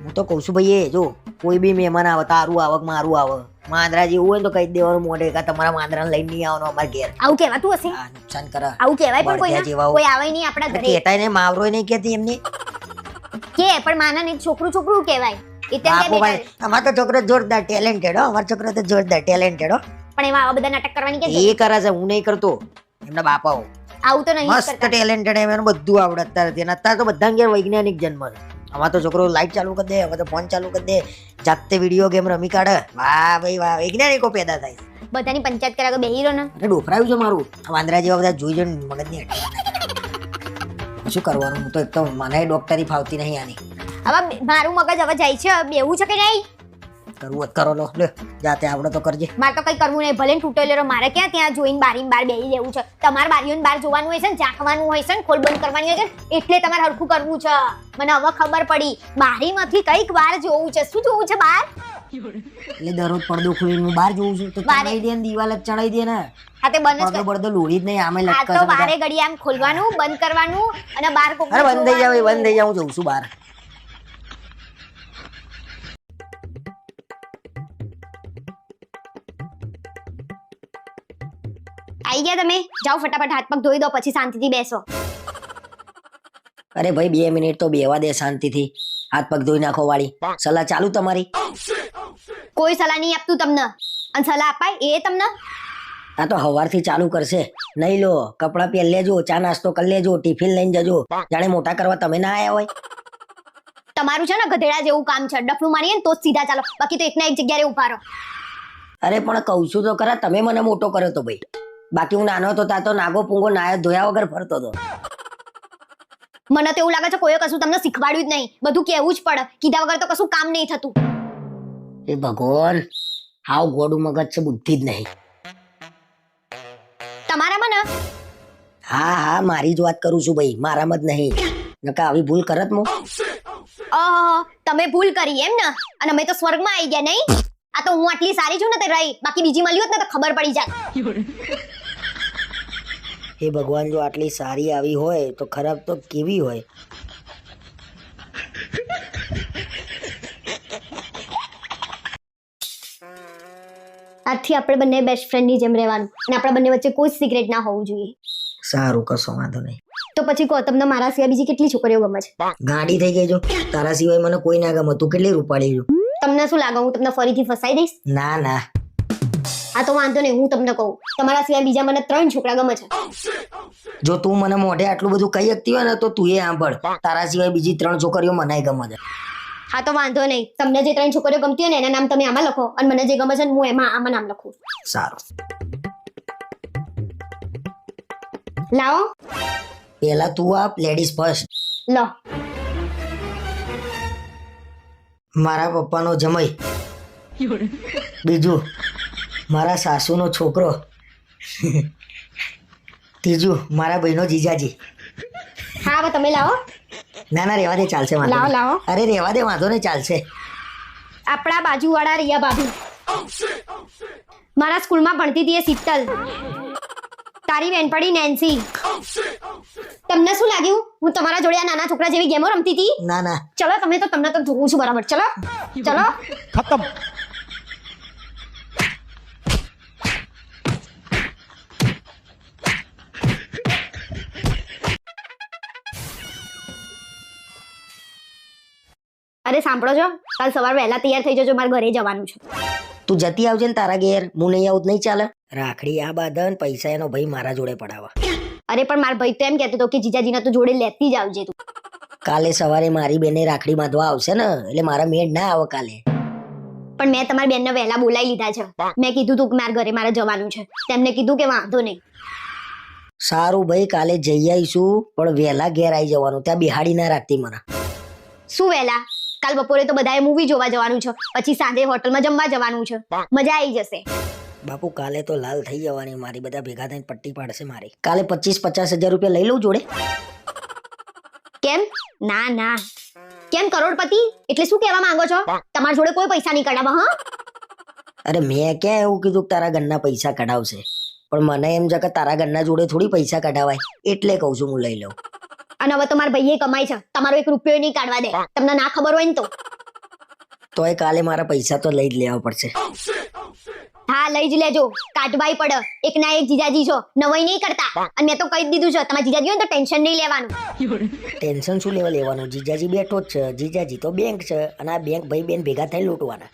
હું તો કઉ છું ભાઈ, એ જો કોઈ બી મહેમાન આવે, તારું આવે કે મારું આવે, માંદરા જેવું હોય ને તો કહી જ દેવાનું મોઢે કે તમારા માંદરાને લઈને નહીં આવવાનું અમારા ઘેર. આવું કહેવાતું હશે આ નુકસાન કરે. આવું કહેવાય પણ બળદિયા જેવા કોઈ આવે નહીં આપણા ઘરે કેટાય ને માવરોય નહીં કહેતી એમની. કે પણ માના નહીં છોકરું છોકરું કહેવાય એ તેમ કે બાપુ ભાઈ, બેટા અમારો તો છોકરો જોરદાર ટેલેન્ટેડ હો, અમારો છોકરો તો જોરદાર ટેલેન્ટેડ હો. પણ એમાં આવા બધા નાટક કરવાની કે એ કરે છે, હું નહીં કરતો. એમના બાપાઓ આવું તો નહીં જ મસ્ત કરતા ટેલેન્ટેડ, એમ એનું બધું આવડે અત્યારથી. અને અત્યારે તો બધા ઘેર વૈજ્ઞાનિક જન્મ છે. અમારો તો છોકરો લાઈટ ચાલુ કરી દે, હવે તો ફોન ચાલુ કરી દે, જાતે વિડીયો ગેમ રમી કાઢે. વાહ ભાઈ વાહ, વૈજ્ઞાનિકો પેદા થાય. બધાની પંચાયત કર્યા તો બેહી રહો ને અરે ડોફરાયું છે મારું. આ વાંદરા જેવા બધા જોઈ જોઈને મગજની હટી. શું કરવાનું? હું તો એક તો મને ડોક્ટરી ફાવતી નહીં આની. હવે મારું મગજ હવે જાય છે બેવું છે કે નહીં કરવું જ કરો લો, લે જાતે આવડે તો કરજે. મારે તો કઈ કરવું નહીં ભલે ને તૂટેલો મારે ક્યાં ત્યાં જોઈને બારીમાં બાર બેહી રહેવું છે તમારે બારીઓને બાર જોવાનું હોય છે ને ઝાંખવાનું હોય છે ને ખોલ બંધ કરવાની હોય છે એટલે તમારે હરખું કરવું છે મને હવે ખબર પડી બારીમાંથી કઈક વાર જોવું છે શું જોવું છે બાર એટલે દરરોજ પડદો ખોલીને બહાર જોઉં છું તો બારે. ચડાઈ દે ને દિવાલ જ ચડાઈ દે ને. હા તે બંધ જ પડદો કર. પડદો લોડી જ નહીં, આમે આ લટકે તો છે બારે બધા. ઘડી આમ ખોલવાનું બંધ કરવાનું અને બાર કોક અરે બંધ થઈ જાવ, બંધ થઈ જાવ, હું જઉં છું બહાર. આવી ગયા તમે જાઓ ફટાફટ હાથ પગ ધોઈ દો પછી શાંતિથી બેસો અરે ભાઈ 2 મિનિટ તો બેવા દે શાંતિથી. હાથ પગ ધોઈ નાખો વાળી. સલાહ ચાલુ તમારી? કોઈ સલાહ નહીં આપતું તમને અને સલાહ અપાય એ તમને આ તો હવારથી ચાલુ કરશે. નહીં લો, કપડાં પહેરી લેજો, ચા નાસ્તો કરી લેજો, ટિફિન લઈને જજો. જાણે મોટા કરવા તમે ના આયા હોય. તમારું છે ને ગધેડા જેવું કામ છે ડફલું મારીએ ને તો જ સીધા ચાલો બાકી તો એકના એક જગ્યાએ ઉભા રહો અરે પણ કહું છું તો ખરા, તમે મને મોટો કર્યો તો ભાઈ. બાકી હું નાનો હતો ત્યાં તો નાગો પૂંગો નાયો ધોયા વગર ફરતો હતો. મને તો એવું લાગે છે કોઈએ કશું તમને શીખવાડ્યું જ નહીં બધું કેવું જ પડે કીધા વગર તો કશું કામ નહીં થતું એ ભગવાન, હાવ ગોડું મગજ છે, બુદ્ધિ જ નહીં. તમારામાં ને હા હા, મારી જ વાત કરું છું ભાઈ, મારામાં જ નહીં. નકા આવી ભૂલ કરત મો. તમે ભૂલ કરી એમ ને અને અમે તો સ્વર્ગમાં આવી ગયા નહીં આ તો હું આટલી સારી છું ને તે રહી બાકી બીજી મળી હોત ને તો ખબર પડી જાત હે ભગવાન, જો આટલી સારી આવી હોય તો ખરાબ તો કેવી હોય. આજથી આપણે બંને બેસ્ટ ફ્રેન્ડની જેમ રહેવાનું અને આપણા બંને વચ્ચે કોઈ સિક્રેટ ના હોવું જોઈએ સારું, કશો વાંધો નહીં. તો પછી કહો તમને મારા સિવાય બીજી કેટલી છોકરીઓ ગમે છે ગાડી થઈ ગઈ જો, તારા સિવાય મને કોઈ ના ગમે. તું કેટલી રૂપાળી છું. તમને શું લાગે હું તમને ફરીથી ફસાઈ દઈશ ના ના, હા તો વાંધો નહીં હું તમને કહું તમારા સિવાય બીજા મને 3 છોકરા ગમે છે જો તું મને મોઢે આટલું બધું કહી શકતી હોય ને તો તું એ સાંભળ, તારા સિવાય બીજી 3 છોકરીઓ મને ગમે છે. હા તો વાંધો નહીં તમને જે 3 છોકરીઓ ગમતી હોય ને એના નામ તમે આમાં લખો અને મને જે ગમે છે ને હું એમાં આમાં નામ લખું સારું, લાવો પેલા તું આપ, લેડીઝ ફર્સ્ટ. લો મારા પપ્પાનો જમાઈ. બીજું મારા સાસુનો છોકરો. ત્રીજું મારા ભાઈનો જીજાજી. હા હવે તમે લાવો. ના ના રેવા દે, ચાલશે. વાંધો લાવો, નહીં. લાવો. અરે રેવા દે, વાંધો નહીં, ચાલશે. આપણા બાજુવાળા રિયા ભાભી. મારા સ્કૂલમાં ભણતી હતી એ શીતલ. તારી બેનપણી નેન્સી. તમને શું લાગ્યું હું તમારા જોડે આ નાના છોકરા જેવી ગેમો રમતી હતી? ના ના ચલો તમને તો જોઉં છું બરાબર. ચલો ચલો. खत्म. અરે સાંભળો છો, કાલ સવાર વહેલા તૈયાર થઈ જજો, મારે ઘરે જવાનું છે. તું જતી આવજે ને તારા ઘેર. હું નહીં આવું તો નહીં ચાલે. રાખડી આ બાંધન, પૈસા એનો ભાઈ મારા જોડે પડાવવા. અરે પણ મારો ભાઈ તો એમ કહેતો હતો કે જીજાજીને તો જોડે લેતી જ આવજે તું. કાલે સવારે મારી બેને રાખડી બાંધવા આવશે ને, એટલે મારા મેળ ના આવે કાલે. પણ મેં તમારી બેનને વહેલા બોલાવી લીધા છે. મેં કીધું તું કે મારા ઘરે મારે જવાનું છે. તેમને કીધું કે વાંધો નહીં. સારું ભાઈ, કાલે જઈ આવીશું, પણ વહેલા ઘેર આવી જવાનું. ત્યાં બિહાડી ના રાખતી મને. શું વહેલા? કાલ બપોરે તો બધાએ મૂવી જોવા જવાનું છે, પછી સાંજે હોટલમાં જમવા જવાનું છે. મજા આવી જશે. બાપુ કાલે તો લાલ થઈ જવાની મારી. બધા ભેગા થઈને પટ્ટી પાડશે મારી. કાલે 25-50 હજાર રૂપિયા લઈ લઉં જોડે. કેમ? ના ના. કેમ કરોડપતિ? એટલે શું કહેવા માંગો છો? તમારા જોડે કોઈ પૈસા નહીં કઢાવા? હા, અરે મેં ક્યાં એવું કીધું કે તારા ઘરના પૈસા કઢાવશે, પણ મને એમ છે કે તારા ઘરના જોડે થોડી પૈસા કઢાવાય, એટલે કહું છું હું લઈ લઉં. અને હવે તો મારા ભાઈએ કમાય છે, તમારો 1 રૂપિયો નહીં કાઢવા દે. તમને ના ખબર હોય ને તોય કાલે મારા પૈસા તો લઈ જ લેવા પડશે. હા લઈ જ લેજો, કાઢવાય પડે. એક ના એક જીજાજી છો, નવાઈ નહીં કરતા. અને મેં તો કહી જ દીધું છે, તમારા જીજાજી હોય ને તો ટેન્શન નહીં લેવાનું. ટેન્શન શું લેવાનું? જીજાજી બેઠો જ છે. જીજાજી તો બેંક છે, અને આ બેંક ભાઈ બેન ભેગા થઈ લૂંટવાના.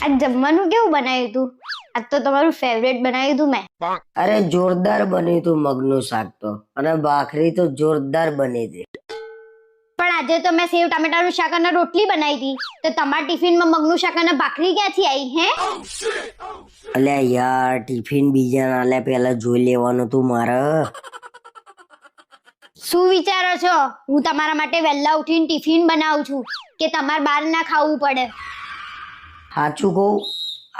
આ જમવાનું કેવું બનાવ્યું તું? આજ તો તમારું ફેવરેટ બનાવ્યું તું મેં. અરે જોરદાર બન્યું તું મગનું શાક તો, અને ભાખરી તો જોરદાર બની હતી. પણ આજે તો મેં સેવ ટામેટાનું શાક અને રોટલી બનાવી હતી, તો તમારા ટિફિનમાં મગનું શાક અને ભાખરી ક્યાંથી આવી? હે અલ્યા યાર, ટિફિન બીજા ના લે, પેલા જોઈ લેવાનું તું મારે. શું વિચારો છો? હું તમારા માટે વહેલા ઉઠીને ટિફિન બનાવું છું કે તમારે બહાર ના ખાવું પડે? સાચું કહું,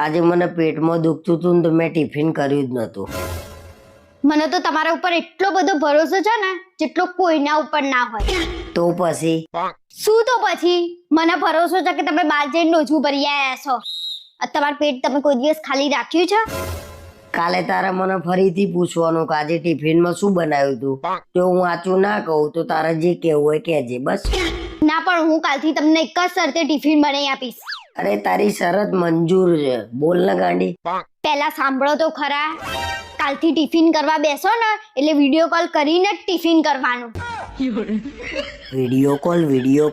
આજે મને પેટમાં દુખતું હતું ને તો મેં ટિફિન કર્યું જ નતું. મને તો તમારા ઉપર એટલો બધો ભરોસો છે ને, જેટલો કોઈના ઉપર ના હોય. તો પછી શું તો પછી? મને ભરોસો છે કે તમે બહાર જઈને ડોજું ભરી આવ્યા છો. તમારું પેટ તમે કોઈ દિવસ ખાલી રાખ્યું છે? કાલે તારે મને ફરીથી પૂછવાનું કે આજે ટિફિનમાં શું બનાવ્યું તું. જો હું સાચું ના કહું તો તારે જે કહેવું હોય કહેજે બસ. ના, પણ હું કાલથી તમને એક જ શરતે ટિફિન બનાવી આપીશ. અરે તારી શરત મંજૂર છે, બોલ ને ગાંડી. પહેલા સાંભળો તો ખરા. કાલથી ટિફિન કરવા બેસો ને એટલે વિડીયો કોલ કરીને જ ટિફિન કરવાનું. Video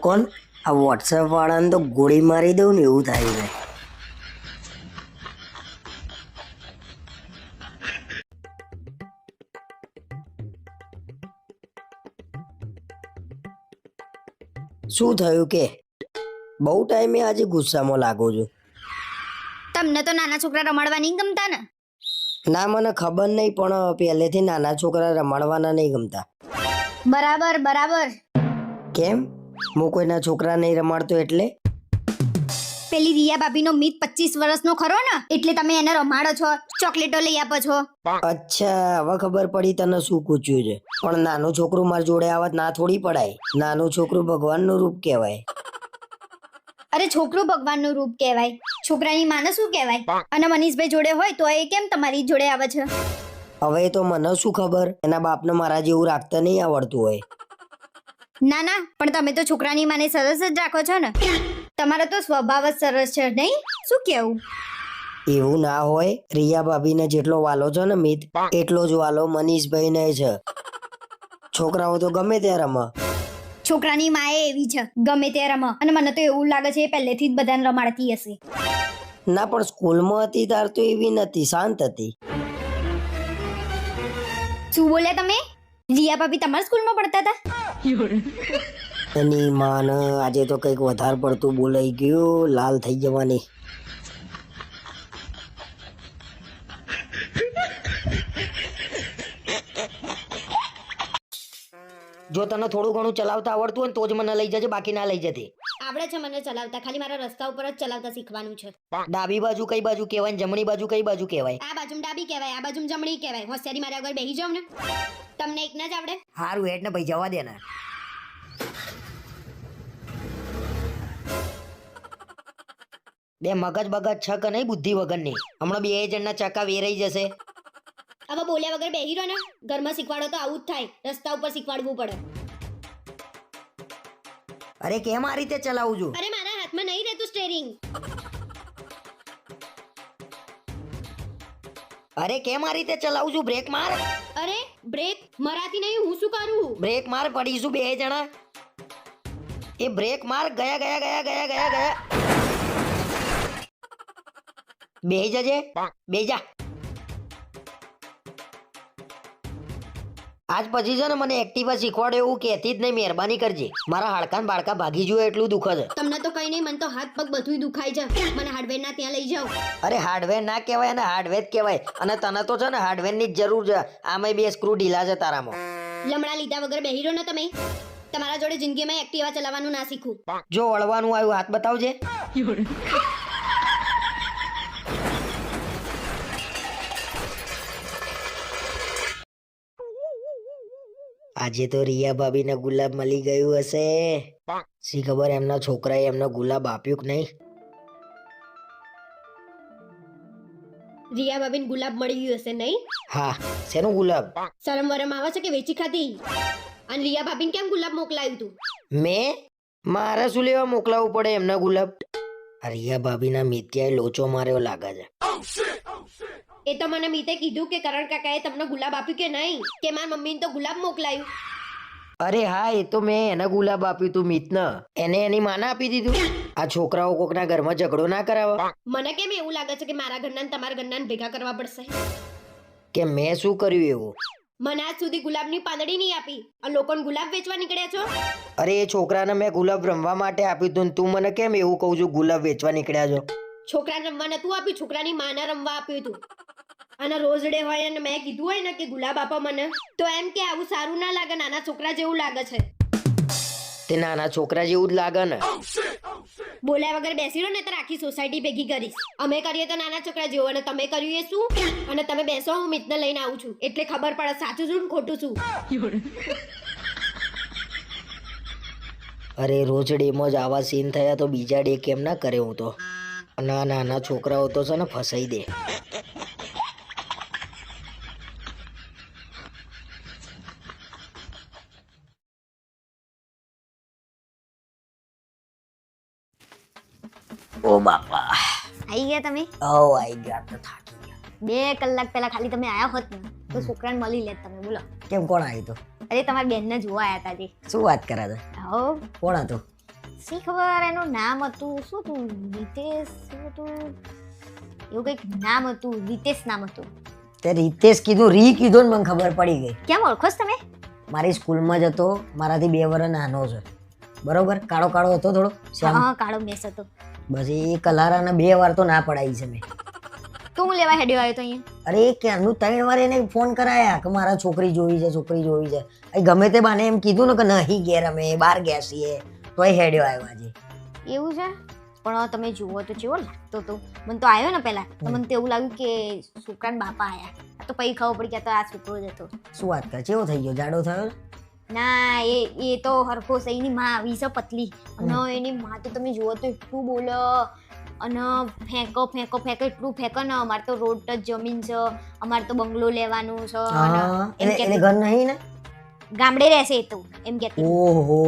call? આ વોટ્સએપ વાળાને તો ગોળી મારી દઉં ને એવું થાય છે. શું થયું કે બહુ ટાઈમે આજે ગુસ્સામાં લાગો છો? તમને તો નાના છોકરા રમાડવા નહીં ગમતા ને? ના, મને ખબર નહીં, પણ પહેલેથી નાના છોકરા રમાડવાના નહીં ગમતા. બરાબર બરાબર. કેમ? હું કોઈના છોકરા નહીં રમાડતો એટલે? પેલી રિયા ભાભીનો મિત 25 વર્ષનો ખરો ને, એટલે તમે એને રમાડો છો, ચોકલેટો લઈ આપો છો. અચ્છા, હવે ખબર પડી તને શું પૂછ્યું છે. પણ નાનું છોકરું મારી જોડે આવત ના થોડી પડાય. નાનું છોકરું ભગવાનનું રૂપ કહેવાય. અરે છોકરું ભગવાનનું રૂપ કહેવાય, છોકરાની માને શું કહેવાય? અને મનીષભાઈ જોડે હોય તો એ કેમ તમારી જોડે આવે છે? હવે તો મને શું ખબર, એના બાપને મારા જેવું રાખતા નહીં આવડતું હોય. ના ના, પણ તમે તો છોકરાની માને સરસ જ રાખો છો ને. તમારો તો સ્વભાવ જ સરસ છે નહીં? શું કેવું? એવું ના હોય. રિયા ભાભીને જેટલો વાલો છે ને મિત, એટલો જ વાલો મનીષભાઈને છે. છોકરાઓ તો ગમે ત્યાં રમે. છોકરાની માએ એવી છે, ગમે તે રમે. અને મને તો એવું લાગે છે એ પહેલેથી જ બધાને રમાડતી હશે. ના, પણ સ્કૂલમાં હતી તાર તો એવી નથી, શાંત હતી. શું બોલ્યા તમે? રિયા ભાભી તમારા સ્કૂલમાં ભણતા હતા? એની માન આજે તો કંઈક વધારે પડતું બોલાઈ ગયું, લાલ થઈ જવાની. જો તને થોડું ઘણું ચલાવતા આવડતું હોય ને તો જ મને લઈ જજે, બાકી ના લઈ જતી. આવડે છે મને ચલાવતા, ખાલી મારા રસ્તા ઉપર જ ચલાવતા શીખવાનું છે. ડાબી બાજુ કઈ બાજુ કહેવાય ને જમણી બાજુ કઈ બાજુ કહેવાય? આ બાજુ ડાબી કહેવાય, આ બાજુ જમણી કહેવાય. હોશિયારી મારા આગળ બેહી જાવ ને, તમને એક ના જ આવડે. હારું હેડ ને ભાઈ, જવા દે ને. બે મગજ બગજ છ કે નહીં બુદ્ધિ વગરની, હમણાં બે જણના ચક્કા વેરાઈ જશે. હવે બોલ્યા વગર બેહી રહો ને, ઘરમાં શીખવાડો તો આવું જ થાય, રસ્તા ઉપર શીખવાડવું પડે. અરે કેમ આ રીતે ચલાવું છું? અરે મારા હાથમાં નહીં રહેતું સ્ટેરિંગ. અરે કેમ આ રીતે ચલાવું છું? બ્રેક માર. અરે બ્રેક મરાતી નહીં, હું શું કરું? બ્રેક માર, પડીશું બે જણા. એ બ્રેક માર. ગયા ગયા ગયા ગયા ગયા ગયા. બે જજે, બે જા. આજ પછી છે ને મને એક્ટિવા શીખવાડે એવું કહેતી જ નહીં, મહેરબાની કરજે. મારા હાડકાન બાળકા ભાગી જુએ એટલું દુઃખ છે. તમને તો કઈ નહીં, મને તો હાથ પગ બધું દુખાય છે. મને હાર્ડવેર ના ત્યાં લઈ જાઓ. અરે હાર્ડવેર ના કહેવાય અને હાર્ડવેર જ કહેવાય. અને તને તો છે ને હાર્ડવેર ની જ જરૂર છે. આમાં બે સ્ક્રૂ ઢીલા છે તારામાં. લમડા લીધા વગર બેહી રહો ને તમે. તમારા જોડે જિંદગીમાં એક્ટિવા ચલાવવાનું ના શીખું. જો વળવાનું આવ્યું હાથ બતાવજે. આજે તો રિયા ભાભી ને ગુલાબ મળી ગયું હશે. શી ખબર એમના છોકરાએ એમને ગુલાબ આપ્યું કે નહીં. રિયા ભાભીને ગુલાબ મળી ગયું હશે નહીં? હા, શેનું ગુલાબ? શરમ વરમ આવે છે કે વેચી ખાધી? અને રિયા ભાભીને કેમ ગુલાબ મોકલાયું તું? મેં? મારે શું લેવા મોકલાવવું પડે એમના ગુલાબ? આ રિયા ભાભીના મિત્યાએ લોચો માર્યો લાગે છે. એ તો મને મીતે કીધું કે કરણ કાકાએ તમને ગુલાબ આપ્યું કે નહીં, કે મારા મમ્મીને તો ગુલાબ મોકલાયું. અરે હા, એ તો મેં એને ગુલાબ આપ્યું તું મિતને. એને એની માને આપી દીધું. આ છોકરાઓ કોકના ઘરમાં ઝઘડો ના કરાવે. મને કેમ એવું લાગે છે કે મારા ઘરના ને તમારા ઘરના ભેગા કરવા પડશે? કે મેં શું કર્યું એવું? મને આજ સુધી ગુલાબની પાંદડી નહીં આપી, આ લોકોને ગુલાબ વેચવા નીકળ્યા છો? અરે એ છોકરાને મેં ગુલાબ રમવા માટે આપ્યું તું, તું મને કેમ એવું કહું છું ગુલાબ વેચવા નીકળ્યા છો? છોકરાને રમવા નતું આપ્યું, છોકરાની માને રમવા આપ્યું તું. અને રોજ ડે હોય અને મેં કીધું હોય ને કે ગુલાબ આપો મને, તો એમ કે આવું સારું ના લાગે, નાના છોકરા જેવું લાગે છે. તે નાના છોકરા જેવું જ લાગે ને. બોલ્યા વગર બેસી રહો ને તો આખી સોસાયટી ભેગી કરીશ. અમે કરીએ તો નાના છોકરા જેવું, અને તમે કર્યું એ શું? અને તમે બેસો, હું મિતને લઈને આવું છું, એટલે ખબર પડે સાચું શું ને ખોટું શું. અરે રોજ ડેમાં જ આવા સીન થયા તો બીજા ડે કેમ ના કરે? હું તો નાના છોકરાઓ તો છે ને ફસાઈ દે. ઓ બાપા, આવી ગયા તમે? ઓ આઈ ગયા, તો થાકી ગયા. 2 કલાક પહેલા ખાલી તમે આયા હોત ને તો છોકરાને મળી લેત તમે. બોલો કેમ, કોણ આવ્યું તો? અરે તમારી બેનને જોવા આયા હતા. શું વાત કરે છે? હો, કોણ હતું? શી ખબર, એનું નામ હતું શું હતું, રીતેશ શું હતું, એવું કંઈક નામ હતું, રીતેશ નામ હતું. તે રીતેશ કીધું, રી કીધું ને મને ખબર પડી ગઈ. કેમ ઓળખો છો તમે? મારી સ્કૂલમાં જ હતો, મારાથી 2 વર્ષ નાનો છે. બરોબર, કાળો કાળો હતો થોડો. હા, કાળો મેસ હતો. બસ એ કલારાને 2 વાર તો ના પડાવી છે મેં. તું હું લેવા હેડ્યો આવ્યો તો અહીંયા? અરે ક્યારનું 3 વાર એને ફોન કરાયા કે મારા છોકરી જોઈ છે, છોકરી જોઈ છે. અહીં ગમે તે બાને એમ કીધું ને કે નહીં ઘેર અમે બહાર ગયા છીએ, તોય હેડ્યો આવ્યો આજે. એવું છે? પણ તમે જુઓ તો કેવો લાગતો હતો. મને તો આવ્યો ને પહેલા તો મને તો એવું લાગ્યું કે છોકરાના બાપા આયા. તો પછી ખબર પડી કે આ તો આ છોકરો જ હતો. શું વાત કરે? કેવો થઈ ગયો? જાડો થયો? ના, એ તો હરખો છે. એની માં આવી છે પતલી, અને એની માં તો તમે જુઓ તો એટલું બોલે, અને ફેંકો ફેંકો ફેંકો એટલું ફેંકો ને. અમારે તો રોડ ટચ જમીન છે, અમારે તો બંગલો લેવાનું છે. એને ઘર નહીં ને? ગામડે રહેશે એ તો, એમ કહેતી. ઓહો,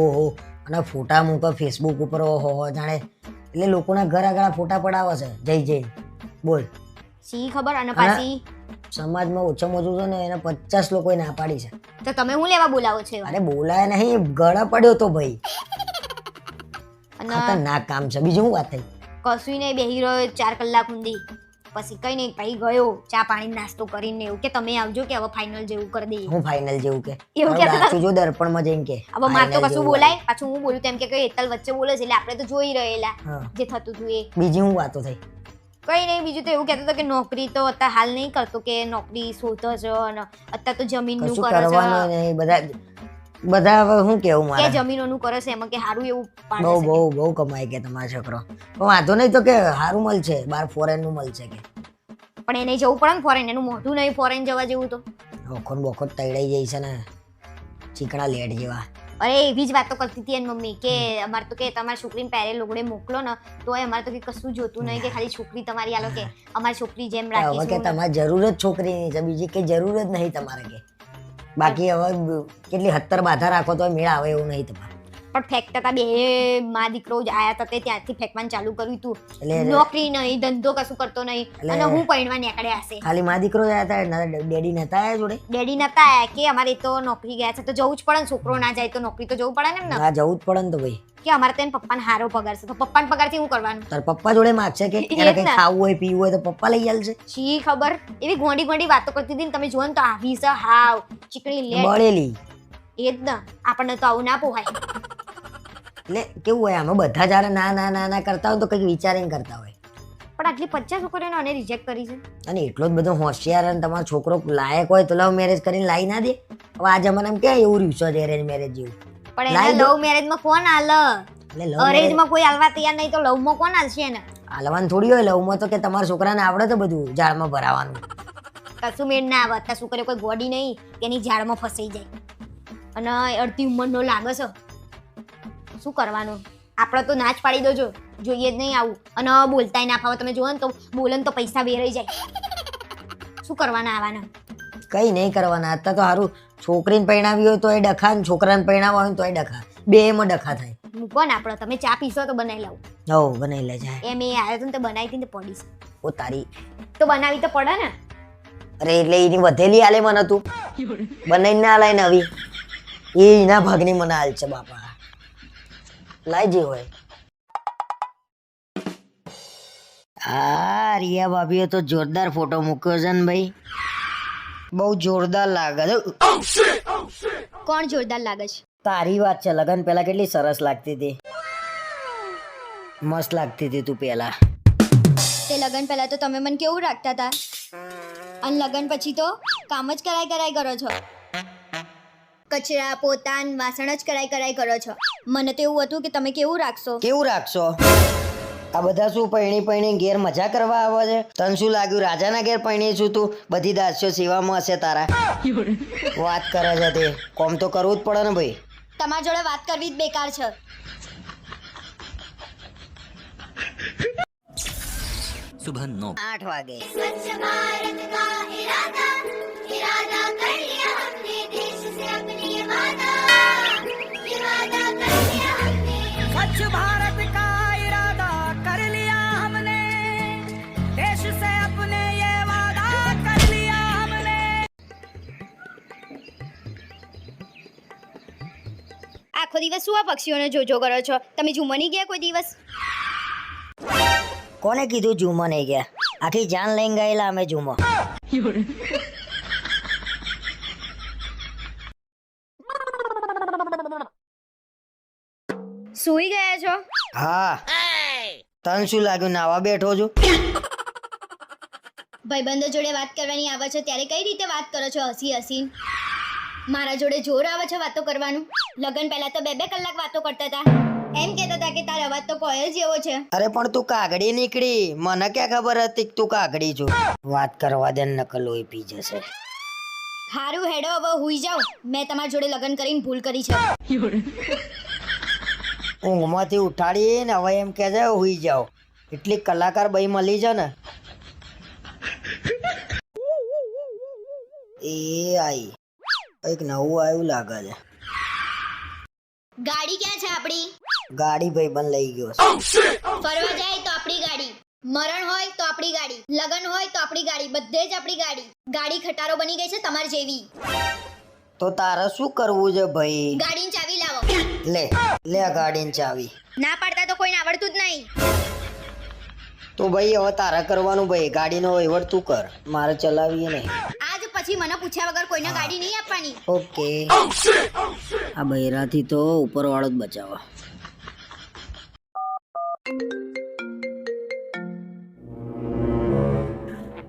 અને ફોટા મૂકે ફેસબુક ઉપર. ઓહો, જાણે એટલે લોકોના ઘર આગળ ફોટા પડાવે છે. જઈ જઈ બોલ. શી ખબર. અને પાછી સમાજમાં ઓછામાં ઓછું છે ને એને 50 લોકોએ ના પાડી છે. તો તમે હું લેવા બોલાવો છો? અરે બોલાય નહીં, ગળા પડ્યો તો ભાઈ. અને ખતરનાક કામ છે. બીજું શું વાત થઈ? કશું નહીં, બેહી રહ્યો 4 કલાક સુધી. પછી કઈ નહીં, પછી ગયો ચા પાણી નાસ્તો કરીને એવું કે તમે આવજો કે હવે ફાઇનલ જેવું કરી દઈએ. હું ફાઇનલ જેવું કે? એવું કહેતા સાચું જો દર્પણમાં જઈને કે હવે માર તો કશું બોલાય. પાછું હું બોલું તેમ કે એતલ વચ્ચે બોલે છે, એટલે આપણે તો જોઈ રહેલા હા. જે થતું હતું એ. બીજી હું વાતો થઈ? કઈ નહીં, બીજું તો એવું કહેતો હતો કે નોકરી તો અત્યારે હાલ નહીં કરતો, કે નોકરી શોધો છો અને અત્યારે તો જમીનનું કશું કરે કરવાનું છે. નહીં. બધા બધા હવે શું કેવું કે મારે જમીનોનું કરે છે એમાં કે સારું એવું બહુ પાડે છે બહુ બહુ કમાય કે તમારો છોકરો પણ વાંધો નહીં તો કે સારું મળશે બાર ફોરેન નું મળશે કે પણ એને જવું પડે ને ફોરેન, એનું મોઢું નહીં ફોરેન જવા જેવું તો. વખત વખત તૈડાઈ જાય છે ને ચીકણા લેટ જેવા અરે એવી જ વાતો કરતી હતી એની મમ્મી કે અમારે તો કે તમારી છોકરીને પહેરે લુગડે મોકલો ને તો અમારે તો કે કશું જોતું નહીં કે ખાલી છોકરી તમારી આલો કે અમારી છોકરી જેમ હવે કે રાખીશું ને. તમારે જરૂર જ છોકરીની છે બીજી કઈ જરૂર જ નહીં તમારે કે બાકી હવે કેટલી 70 બાધા રાખો તો મેળ આવે એવું નહીં તમારે પણ ફેંકતા હતા બે માં દીકરો જ આયા હતા તે ત્યાંથી ફેંકવાનું ચાલુ કર્યું તું. એટલે નોકરી નહીં, ધંધો કશું કરતો નહીં અને હું પૈણવા નીકળ્યા હશે. ખાલી મા દીકરો જ આવ્યા હતા ડેડી નતા આવ્યા જોડે ડેડી નતા આયા કે અમારે તો નોકરી ગયા છે તો જવું જ પડે ને, છોકરો ના જાય તો નોકરી તો જવું પડે ને એમને. હા જવું જ પડે ને તો ભાઈ કે અમારે તો એને પપ્પાને હારો પગાર છે તો પપ્પાને પગારથી શું કરવાનું? તાર પપ્પા જોડે માગશે કે એ જ એને કઈ ને. ખાવું હોય પીવું હોય તો પપ્પા લઈ આવશે શી ખબર એવી ગોંડી ગોંડી વાતો કરતી હતી ને તમે જુઓ ને તો આવી છે હાવ ચીકણી લેટ. બળેલી એ જ ને, આપણને તો આવું ના પોહાય. એટલે કેવું હોય આમાં બધા જયારે ના ના ના ના કરતા હોય તો કંઈક વિચારીને કરતા હોય પણ આટલી 50 છોકરીઓને આને રિજેક્ટ કરી છે. અને એટલો જ બધો હોશિયાર અને તમારો છોકરો લાયક હોય તો લવ મેરેજ કરીને લાવી ના દે હવે આ જમાનામાં ક્યાં એવું રહ્યું છે એરેન્જ મેરેજ જેવું પણ લાઈ એને દો. લવ મેરેજમાં કોણ હાલ? એટલે લવ મેરેજ અરેન્જમાં કોઈ હાલવા તૈયાર નહીં તો લવમાં કોણ હાલશે એને? હાલવાનું થોડી હોય લવમાં તો કે તમારા છોકરાને આવડે તો બધું ઝાડમાં ભરાવાનું કશું મેળ ના આવે. અત્યાર છોકરીઓ કોઈ ગોડી નહીં કે એની ઝાડમાં ફસાઈ જાય અને અડધી ઉંમરનો લાગે છે. શું કરવાનું? આપણે તો ના જ પાડી દો જો જોઈએ જ નહીં આવું. અને બોલતાય ના ફાવે તમે જુઓ ને તો બોલે ને તો પૈસા વેરાઈ જાય. શું કરવાના આવાના? કઈ નહીં કરવાના અત્યારે તો સારું છોકરીને પરણાવી હોય તો એ ડખા ને છોકરાને પરણાવવા હોય તો એ ડખા બે એમાં ડખા થાય મૂકો ને આપણે, તમે ચા પીશો તો બનાવી લાવું. હો બનાવી લે જાય એમ એ આવ્યો તો ને તો બનાવી હતી ને તો પડી છે ઓ તારી તો બનાવી તો પડે ને. અરે એટલે એની વધેલી આલે મને તું બનાવીને ના લાય નવી એ એના ભાગની મને હાલ છે બાપા લાય જે હોય આ રિયા ભાભીએ તો જોરદાર ફોટો મૂક્યો છે ને ભાઈ બહુ જોરદાર લાગે છે કોણ જોરદાર લાગે છે? તારી વાત છે લગન પહેલા કેટલી સરસ લાગતી હતી મસ્ત લાગતી હતી તું પહેલા તે લગન પહેલા તો તમે મને કેવું રાખતા હતા અને લગન પછી તો કામ જ કરાય કરો છો. કચરા પોતાન વાસણ જ કરાય કરો છો. મને તો એવું હતું કે તમે કેવું રાખશો. કેવું રાખશો આ બધા શું પૈણી ઘેર મજા કરવા આવે છે તને શું લાગ્યું રાજાના ઘેર પૈણી છું તું બધી દાસ્યો સેવામાં હશે તારા વાત કરે છે તે કોમ તો કરવું જ પડે ને ભાઈ તમારી જોડે વાત કરવી જ બેકાર છે. સુબહ 8 વાગે स्वच्छ भारत का इरादा कर लिया हमने देश से अपने ये वादा कर लिया हमने આખો દિવસ શું આ પક્ષીઓને જોજો કરો છો? તમે ઝુમો નહીં ગયા કોઈ દિવસ? કોને કીધું ઝુમો નહીં ગયા આખી જાન લઈને ગયેલા અમે ઝુમો સૂઈ ગયા છો? હા તને શું લાગ્યું નાવા બેઠો છું ભાઈબંધો જોડે વાત કરવાની આવે છે ત્યારે કઈ રીતે વાત કરો છો હસી હસીન? મારા જોડે જોર આવે છે વાતો કરવાનું? લગન પહેલા તો 2-2 કલાક વાતો કરતા હતા. એમ કહેતા હતા કે તારો અવાજ તો કોયલ જેવો છે. અરે પણ તું કાગડી નીકળી મને ક્યાં ખબર હતી કે તું કાગડી છું વાત કરવા દે નકલ લોહી પી જશે હારું હેડો હવે હુઈ જાઓ. મેં તમારા જોડે લગન કરીને ભૂલ કરી છે. ઊંઘમાંથી ઉઠાડી ને હવે એમ કે છે હુઈ જાઓ એટલી કલાકાર બઈ મળી છે ને એ આઈ એક નવું આવ્યું લાગે છે ગાડી ક્યાં છે આપણી? ગાડી ભાઈ બંધ લઈ ગયો છે ફરવા જાય તો આપણી ગાડી, મરણ હોય તો આપણી ગાડી, લગન હોય તો આપણી ગાડી, બધે જ આપણી ગાડી. ગાડી ખટારો બની ગઈ છે તમારી જેવી. તો તારે શું કરવું છે ભાઈ ગાડીની ચાવી લાવો. લે લે આ ગાડીની ચાવી ના પાડતા તો કોઈને આવડતું જ નહીં. તો ભાઈ હવે તારે કરવાનું ભાઈ ગાડીનો વહીવટ તું કર મારે ચલાવીએ નહીં આજ પછી મને પૂછ્યા વગર કોઈને ગાડી નહીં આપવાની. ઓકે આ બૈરાથી તો ઉપરવાળો જ બચાવો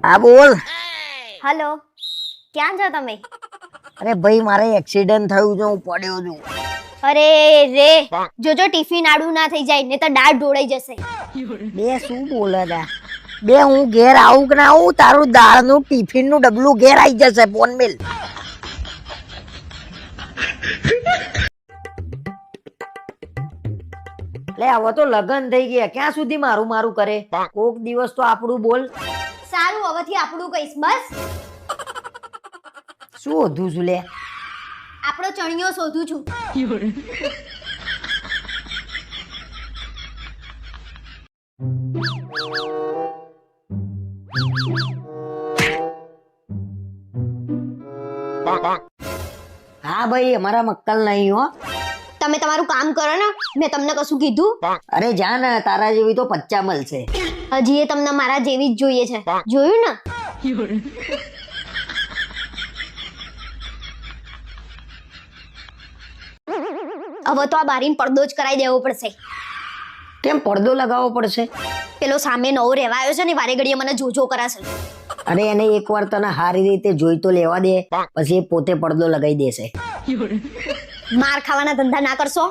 આ બોલ હલો, ક્યાં છો તમે? અરે ભાઈ મારે એક્સિડન્ટ થયું છે, હું પડ્યો છું. અરે રે જોજો ટિફિન આડું ના થઈ જાય ને તો દાઢ ઢોળાઈ જશે. બે શું બોલે તા? બે હું ઘેર આવું કે ના આવું, તારું દાળનું ટિફિનનું ડબલું ઘેર આવી જશે. ફોન મેલ. લે હવે તો લગન થઈ ગયા, ક્યાં સુધી મારું મારું કરે? કોક દિવસ તો આપણું બોલ. સારું હવેથી આપણું કહીશ બસ. શું હોધું છું લે? આપણો ચણિયો શોધું છું. હા ભાઈ અમારા મક્કલ નહીં હો. તમે તમારું કામ કરો ને, મેં તમને કશું કીધું? અરે જા ને, તારા જેવી તો 50 મળશે. હજી એ તમને મારા જેવી જ જોઈએ છે. જોયું ને? હવે તો આ બારીને પડદો જ કરાવી દેવો પડશે. કેમ પડદો લગાવવો પડશે? પેલો સામે નવો રહેવા આવ્યો છે ને, વારે ઘડીએ મને જોજો કરાશે. અરે એને એકવાર તને સારી રીતે જોઈ તો લેવા દે, પછી એ પોતે પડદો લગાવી દેશે. માર ખાવાના ધંધા ના કરશો.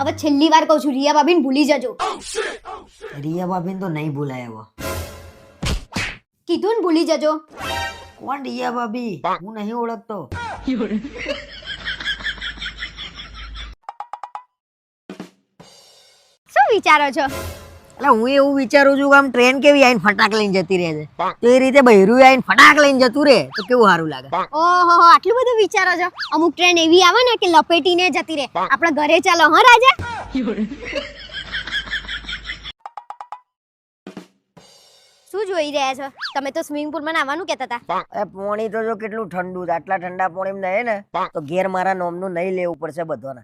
હવે છેલ્લી વાર કહું છું, રિયા ભાભીને ભૂલી જજો. રિયા ભાભીને તો નહીં ભૂલાય હવે. કીધું ને ભૂલી જજો. કોણ રિયા ભાભી? હું નહીં ઓળખતો. શું વિચારો છો? એટલે હું એવું વિચારું છું કે આમ ટ્રેન કેવી આઈને ફટાક લઈને જતી રહે છે, તો એ રીતે બૈરું આઈને ફટાક લઈને જતું રહે તો કેવું સારું લાગે. ઓહો આટલું બધું વિચારો છો? અમુક ટ્રેન એવી આવે ને કે લપેટીને જતી રહે. આપણે ઘરે ચાલો હા રાજા. શું જોઈ રહ્યા છો તમે? તો સ્વિમિંગ પુલમાં નાવાનું કહેતા હતા. એ પોણી તો જો કેટલું ઠંડુ છે, આટલા ઠંડા પોણીમાં નહે ને તો ઘેર મારા નોમનું નહીં લેવું પડશે બધાને.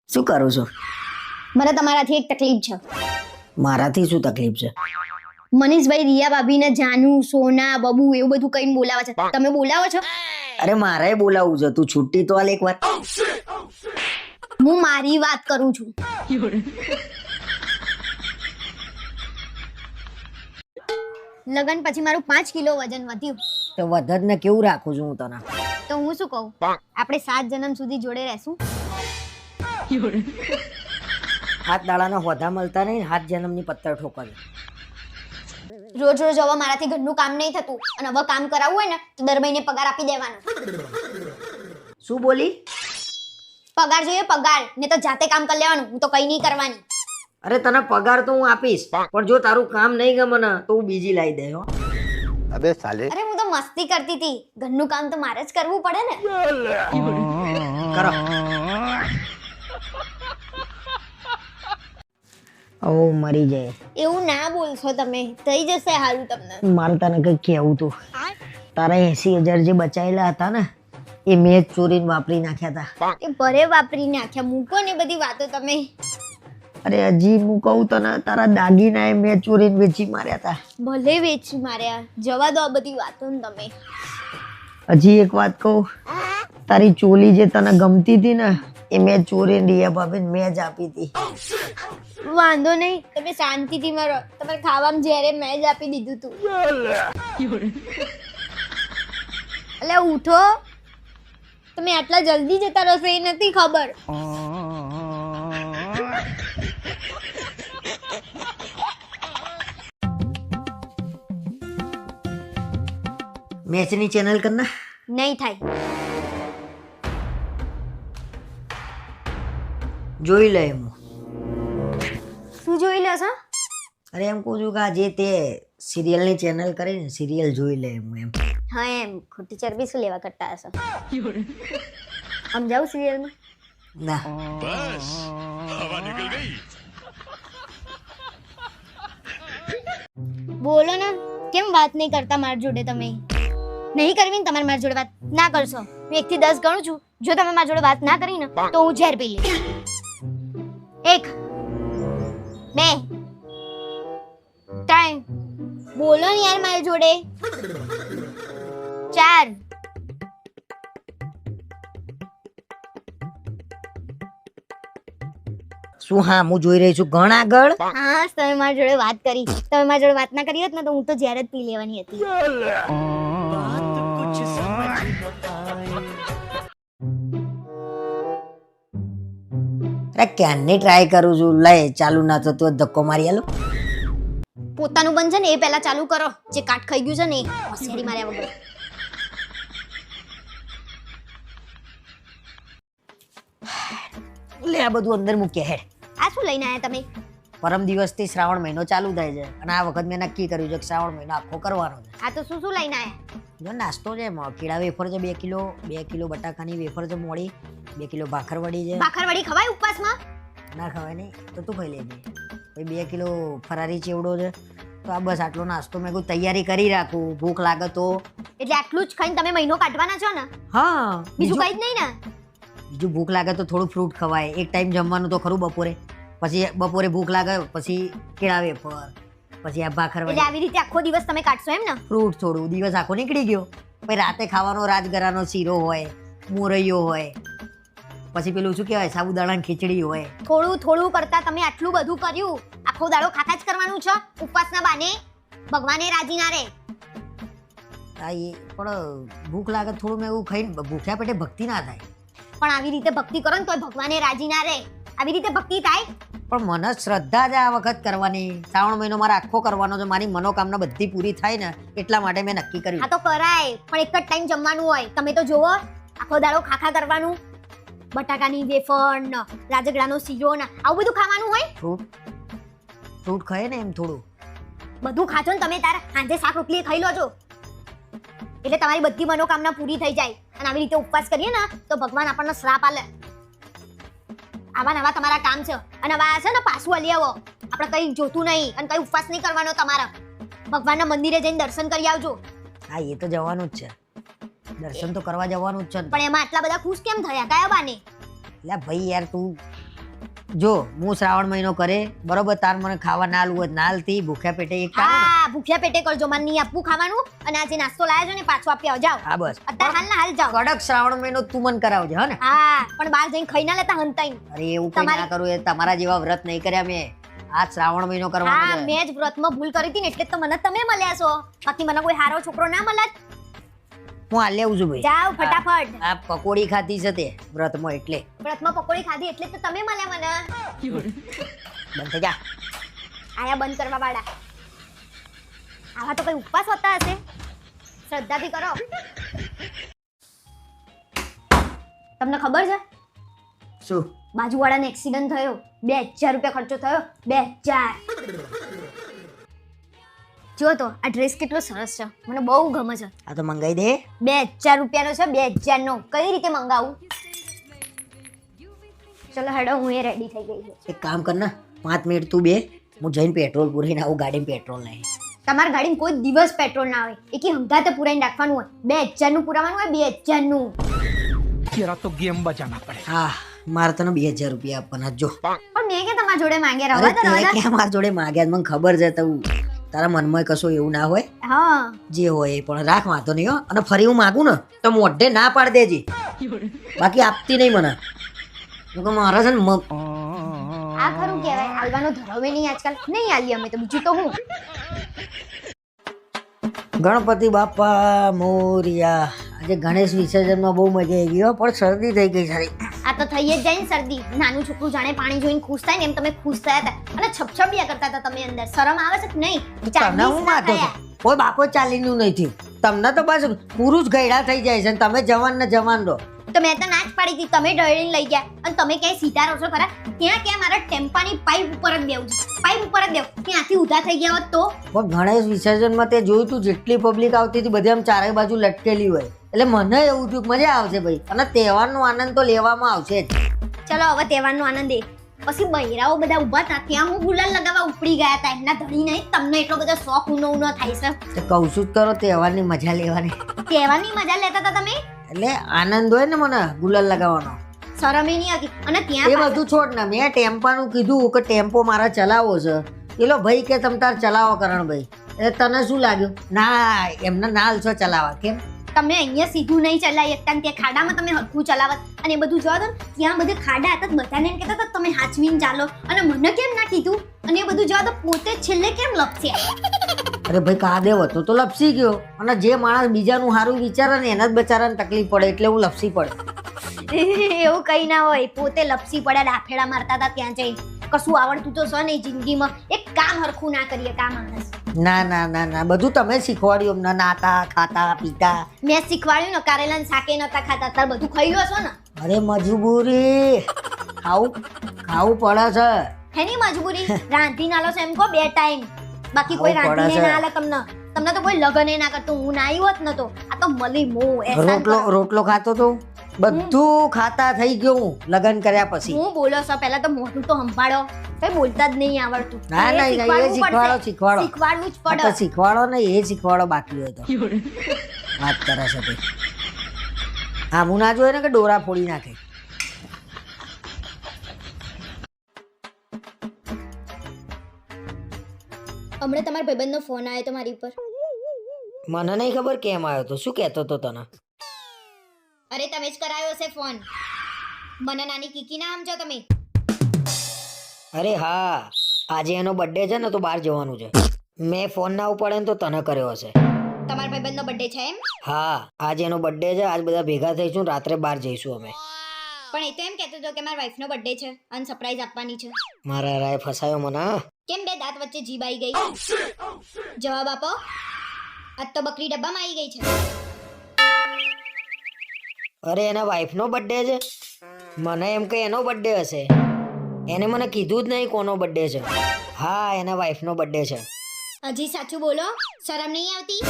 શું કરું છું? મને તમારાથી એક તકલીફ છે. મારાથી શું તકલીફ છે? મનીષભાઈ રિયા ભાભીને જાનુ સોના બબુ એવું બધું કઈ બોલાવે છે, તમે બોલાવો છો? અરે મારે બોલાવું છે, તું છુટ્ટી તો હાલ એક વાર. હું મારી વાત કરું છું. લગન પછી મારું 5 કિલો વજન વધ્યું. તો વધત ને કેવું રાખું છું હું તને? તો હું શું કહું, આપણે 7 જન્મ સુધી જોડે રહેશું. હાથ દાડાના હોધા મળતા નહીં, હાથ જન્મની પત્તર ઠોકર. રોજ રોજ હવે મારાથી ઘરનું કામ નહીં થતું, અને હવે કામ કરાવવું હોય ને તો દર મહિને પગાર આપી દેવાનો. શું બોલી? પગાર જોઈએ પગાર, ને તો જાતે કામ કરી લેવાનું, હું તો કઈ નહીં કરવાની. અરે તને પગાર તો હું આપીશ, પણ જો તારું કામ નહીં ગમે ને તો હું બીજી લાવી દે હો. अबे साले અરે હું તો મસ્તી કરતી હતી, ઘરનું કામ તો મારે જ કરવું પડે ને. કરો. ઓ મરી જાય. એવું ના બોલશો તમે, થઈ જશે હારું તમને. મારે તને કઈ કેવું તું, તારા 80,000 જે બચાયેલા હતા ને એ મેં જ ચોરીને વાપરી નાખ્યા હતા. એ ભરે વાપરી નાખ્યા, મૂકો ને બધી વાતો તમે. અરે હજી હું કહું તને, તારા દાગીના એ મેં ચોરીને વેચી માર્યા હતા. ભલે વેચી માર્યા, જવા દો આ બધી વાતો ને તમે. હજી એક વાત કહું, તારી ચોલી જે તને ગમતી હતી ને એ મેં ચોરીને રિયા ભાભીને મેં જ આપી હતી. વાંધો નહીં, તમે શાંતિથી મારો. તમારે ખાવામાં જ્યારે મેં જ આપી દીધું તું. એટલે ઉઠો, તમે આટલા જલ્દી જતા રહેશો એ નથી ખબર. મેચની ચેનલ કરના નહીં થાય. જોઈ લે એમ. શું જોઈ લો છો? અરે એમ કહું છું કે આ જે તે સિરિયલની ચેનલ કરી ને સિરિયલ જોઈ લે એમ. હા એમ, ખોટી ચરબી શું લેવા કરતા હશો? આમ જાઉં સિરિયલમાં? ના બોલો ને, કેમ વાત નહીં કરતા મારી જોડે? તમે નહીં કરવી ને તમારે મારી જોડે વાત ના કરશો. હું 1 થી 10 ગણું છું, જો તમે મારી જોડે વાત ના કરી ને તો હું ઝેર પી લઈશ. 1 2 3 બોલો ને યાર મારી જોડે. 4 શું હા હું જોઈ રહી છું ઘણ આગળ હા તમે મારી જોડે વાત કરી, તમે મારી જોડે વાત ના કરી હોત ને તો હું તો જ્યારે જ પી લેવાની હતી. અરે ક્યારની ટ્રાય કરું છું, લઈ ચાલુ ના થતું હોય ધક્કો મારી આલો. પોતાનું બંધ છે ને એ પહેલા ચાલુ કરો, જે કાટ ખાઈ ગયું છે ને એ હોશિયારી માર્યા વગર. લે આ બધું અંદર મૂકે હેડ. આ શું લઈને આયા તમે? પરમ દિવસથી શ્રાવણ મહિનો ચાલુ થાય છે અને આ વખત મેં નક્કી કર્યું છે કે શ્રાવણ મહિનો આખો કરવાનો છે. આ તો શું શું લઈને આયા? જો નાસ્તો છે એમાં કીડા વેફર છે 2 કિલો, 2 કિલો બટાકાની વેફર છે મોડી, 2 કિલો ભાખરવડી છે. ભાખરવડી ખવાય ઉપવાસમાં? ના ખવાય નહીં તો તું ખાઈ લેજે. પછી 2 કિલો ફરારી ચેવડો છે. તો આ બસ આટલો નાસ્તો મેં કોઈ તૈયારી કરી રાખું, ભૂખ લાગે તો. એટલે આટલું જ ખાઈને તમે મહિનો કાઢવાના છો ને? હા બીજું કઈ જ નહીં ને? બીજું ભૂખ લાગે તો થોડું ફ્રૂટ ખવાય, એક ટાઈમ જમવાનું તો ખરું બપોરે. પછી બપોરે ભૂખ લાગે પછી કેળા વેફર, પછી આ એટલે ભાખરવડી, આવી રીતે આખો દિવસ તમે કાઢશો એમ ને? ફ્રૂટ થોડું, દિવસ આખો નીકળી ગયો. પછી રાતે ખાવાનો રાજગરાનો શીરો હોય, મોરૈયો હોય, પછી પેલું શું કહેવાય સાબુદાણાની ખીચડી હોય. થોડું થોડું કરતા તમે આટલું બધું કર્યું, આખો દાડો ખાતા જ કરવાનું છે ઉપવાસના બાને? ભગવાને રાજી ના રહે. હા એ પણ ભૂખ લાગે થોડું મેં એવું ખાઈને ભૂખ્યા પેટે ભક્તિ ના થાય. પણ આવી રીતે ભક્તિ કરો ને તોય ભગવાને રાજી ના રહે. આવી રીતે ભક્તિ થાય? પણ મને શ્રદ્ધા જ આ વખત કરવાની, શ્રાવણ મહિનો મારે આખો કરવાનો છે, મારી મનોકામના બધી પૂરી થાય ને એટલા માટે મેં નક્કી કર્યું. આ તો કરાય, પણ એક જ ટાઈમ જમવાનું હોય. તમે તો જોવો આખો દાડો ખાખા કરવાનું, બટાકાની વેફર ને રાજગરાનો શીરો ને આવું બધું ખાવાનું હોય. ફ્રૂટ ખાય ને એમ થોડું બધું ખાજો ને તમે, તાર સાંજે શાક રોટલી ખાઈ લોજો એટલે તમારી બધી મનોકામના પૂરી થઈ જાય. અને આવી રીતે ઉપવાસ કરીએ ને તો ભગવાન આપણને શ્રાપ આલે. આવા નવા તમારા કામ છે અને આવા છે ને પાછું આલી આવો. આપણે કઈ જોતું નહીં અને કઈ ઉપવાસ નહીં કરવાનો તમારા. ભગવાનના મંદિરે જઈને દર્શન કરી આવજો. હા એ તો જવાનું જ છે, દર્શન તો કરવા જવાનું જ છે ને. પણ એમાં આટલા બધા ખુશ કેમ થયા કયા બાને? એટલે ભાઈ યાર તું જો હું શ્રાવણ મહિનો કરે બરોબર, તાર મને ખાવા ના આલવું હોય નાલ થી ભૂખ્યા પેટે એક કામ ને. હા ભૂખ્યા પેટે કરજો, મને નહીં આપવું ખાવાનું. અને આ જે નાસ્તો લાવ્યા છો ને પાછો આપી આવો, જાઓ હા બસ અત્યારે હાલ ના હાલ જાઓ. કડક શ્રાવણ મહિનો તું મને કરાવજે હા ને. હા પણ બહાર જઈને ખાઈ ના લેતા હંતાઈ. અરે એવું કઈ ના કરું, એ તમારા જેવા વ્રત નહીં કર્યા મેં. આ શ્રાવણ મહિનો કરવાનો હા છે. મેં જ વ્રતમાં ભૂલ કરી હતી ને એટલે જ તો મને તમે મળ્યા છો. બાકી મને કોઈ હારો છોકરો ના મળત. હું આ લેવું છું ભાઈ. જાઓ ફટાફટ. આ પકોડી ખાધી છે તે વ્રતમાં એટલે વ્રતમાં પકોડી ખાધી એટલે તો તમે મળ્યા મને. બંધ થઈ જા. આયા બંધ કરવા વાળા. આવા તો કઈ ઉપવાસ હોતા હશે? શ્રદ્ધાથી કરો. તમને ખબર છે શું? બાજુવાળાને એક્સિડન્ટ થયો, 2000 રૂપિયા ખર્ચો થયો. 2000. જો તો આ ડ્રેસ કેટલો સરસ છે, મને બહુ ગમે છે. આ તો મંગાઈ દે. 2000 રૂપિયાનો છે, 2000 નો. કઈ રીતે મંગાવું? ચલો હેડો, હું એ રેડી થઈ ગઈ છું. એક કામ કર ને 5 મિનિટ તું બે, હું જઈને પેટ્રોલ પૂરીને આવું, ગાડીમાં પેટ્રોલ નહીં. તમારા ગાડીમાં કોઈ દિવસ પેટ્રોલ ના હોય, એકી હંગાતે પુરાઈને રાખવાનું હોય. 2000 નું પુરાવાનું હોય, 2000 નું. तेरा तो गेम बजाना पड़ेगा. હા મારે તને 2000 રૂપિયા આપવાના જો. પણ મેં કે તમારા જોડે માંગ્યા અરે રવા તે દો. ક્યાં મારા જોડે માંગ્યા મને ખબર છે. તું તારા મનમાં કશું એવું ના હોય, હા જે હોય એ પણ રાખ, વાંધો નહીં હો. અને ફરી હું માગું ને તો મોઢે ના પાડી દેજે, બાકી આપતી નહીં મને. મારા છે ને આ ખરું કહેવાય, આલવાનો ધરાવે નહીં આજકાલ. નહીં આલી અમે તો, બીજું તો હું. ગણપતિ બાપા મોરિયા. આજે ગણેશ વિસર્જનમાં બહુ મજા આવી ગઈ હો, પણ શરદી થઈ ગઈ સારી. આ તો થઈ જ જાય ને શરદી. નાનું છોકરું જાણે પાણી જોઈને ખુશ થાય ને એમ તમે ખુશ થયા હતા અને છપછપિયા કરતા હતા તમે અંદર. શરમ આવે છે કે નહીં? તમને હું માથો થયા. છું, કોઈ બાપો ચાલીનું નહીં થયું. તમને તો બસ પુરુષ ગયડા થઈ જાય છે ને તમે જવાન ને જવાન રહો. તો મેં તો ના જ પાડી હતી, તમે ડળીને લઈ ગયા. અને તમે ક્યાંય સીધા રહો છો ખરા? ક્યાં મારા ટેમ્પાની પાઇપ ઉપર જ દેવું છે, પાઇપ ઉપર જ દેવું. ત્યાંથી ઉધા થઈ ગયા હોત તો? પણ ગણેશ વિસર્જનમાં તે જોયું તું જેટલી પબ્લિક આવતી હતી બધી આમ ચારે બાજુ લટકેલી હોય, એટલે મને એવું થયું કે મજા આવશે ભાઈ. અને તહેવારનો આનંદ તો લેવામાં આવશે જ. ચલો હવે તહેવારનો આનંદ એ. પછી બૈરાઓ બધા ઉભા હતા ત્યાં હું ગુલાલ લગાવવા ઉપડી ગયા હતા. એમના ધણી નહીં, તમને એટલો બધો શોખ ઉનો થાય છે. તો કહું છું જ કરો, તહેવારની મજા લેવાની. તહેવારની મજા લેતા હતા તમે? એટલે આનંદ હોય ને મને ગુલાલ લગાવવાનો. શરમે નહીં હતી. અને એ ત્યાં બધું છોડ ને, મેં ટેમ્પાનું કીધું કે ટેમ્પો મારા ચલાવવો છે. પેલો ભાઈ કે તમ તાર ચલાવો કરણ ભાઈ. એટલે તને શું લાગ્યું? ના એમને ના છો ચલાવવા. કેમ? તમે અહીંયા સીધું નહીં ચલાવી શકતા ને ત્યાં ખાડામાં તમે હરખું ચલાવત. અને એ બધું જોવા દો ને, ત્યાં બધે ખાડા હતા, તો બધાને એમ કહેતા હતા તમે હાચવીને ચાલો, અને મને કેમ ના કીધું? અને એ બધું જોવા દો, પોતે છેલ્લે કેમ લપસ્યા? અરે ભાઈ કાદેવ હતો તો લપસી ગયો, અને જે માણસ બીજાનું સારું વિચારે ને એના જ બચારાને તકલીફ પડે એટલે હું લપસી પડે. એવું કઈ ના હોય, પોતે લપસી પડ્યા, ડાફેડા મારતા હતા ત્યાં જઈ. કશું આવડતું તો છે નહીં જિંદગીમાં, એક કામ હરખું ના કરીએ કા માણસ. ના ના ના ના, બધું તમે શીખવાડ્યું અમને, નાતા ખાતા પીતા. મેં શીખવાડ્યું ને, કારેલા શાકે નતા ખાતા, તાર બધું ખાઈ લો છો ને. અરે મજબૂરી, ખાવું પડે છે. હેની મજબૂરી? રાંધી ના લો છો એમ કહો 2 ટાઈમ, બાકી કોઈ ખાવું પડે રાંધીને છે. ના આલે તમને. તમને તો કોઈ લગને ના કરતું, હું ના આવી હોત ને તો આ તો મળી મો રોટલો ખાતો તો બધું ખાતા થઈ ગયો હું લગ્ન કર્યા પછી. હું બોલો છો, પહેલા તો મોઢું તો સંભાળો, કઈ બોલતા જ નહીં આવડતું. ના, એ ના, એ શીખવાડવું શીખવાડો, પડશે. શીખવાડો. શીખવાડવું જ આ તો પડે. શીખવાડો ને એ શીખવાડો, બાકી હોય તો વાત કરે છે તે. આમું ના જોઈએ ને કે ડોરા ફોડી નાખે. હમણાં તમારા ભાઈબંધનો ફોન આવ્યો તો મારી ઉપર. મને નહીં ખબર કેમ આવ્યો તો, શું કહેતો તો તને? અરે તમે જ કરાયો હશે ફોન. મને નાની કીકી ના સમજો તમે. અરે હા, આજે એનો બર્થડે છે ને તો બહાર જવાનું છે. મેં ફોન ના ઉપાડે ને તો તને કર્યો હશે. તમારા ભાઈબંધનો બર્થડે છે એમ? હા, આજે એનો બર્થડે છે, આજ બધા ભેગા થઈશું, રાત્રે બહાર જઈશું અમે. પણ એ તો એમ કહેતો હતો કે મારા વાઈફનો બર્થડે છે અને સરપ્રાઈઝ આપવાની છે. મારા રાય ફસાયો મને. કેમ બે દાંત વચ્ચે જીભ આવી ગઈ? જવાબ આપો. આજ તો બકરી ડબ્બામાં આવી ગઈ છે. અરે એના વાઈફનો બર્થડે છે, મને એમ કે એનો બર્થડે હશે. એને મને કીધું જ નહીં કોનો બર્થડે છે. હા, એના વાઈફનો બર્થડે છે. હજી સાચું બોલો, શરમ નહીં આવતી?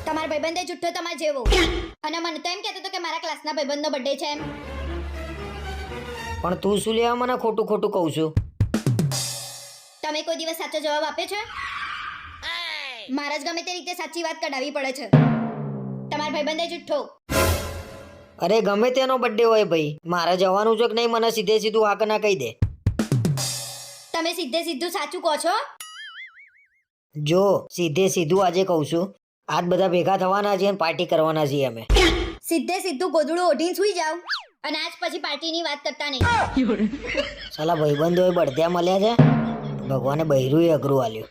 તમારા ભાઈબંધે જુઠ્ઠો તમાર જેવો, અને મને તો એમ કહેતો હતો કે મારા ક્લાસના ભાઈબંધનો બર્થડે છે એમ. પણ તું શું લેવા મને ખોટું ખોટું કહું છું? તમે કોઈ દિવસ સાચો જવાબ આપ્યો છે? મારા જ ગમે તે રીતે સાચી વાત કઢાવી પડે છે. તમારા ભાઈબંધે જુઠ્ઠો. અરે ગમે તેનો બર્થડે હોય ભાઈ, મારે જવાનું છે કે નહીં મને સીધે સીધું હા કે ના કહી દે. તમે સીધે સીધું સાચું કહો છો? જો સીધે સીધું આજે કહું છું, આજ બધા ભેગા થવાના છીએ અને પાર્ટી કરવાના છીએ અમે. સીધે સીધું ગોદડું ઓઢીને સૂઈ જાવ અને આજ પછી પાર્ટીની વાત કરતા નહીં. સાલા ભાઈબંધોએ બળદ્યા મળ્યા છે, ભગવાને બૈરું અઘરું આલ્યું.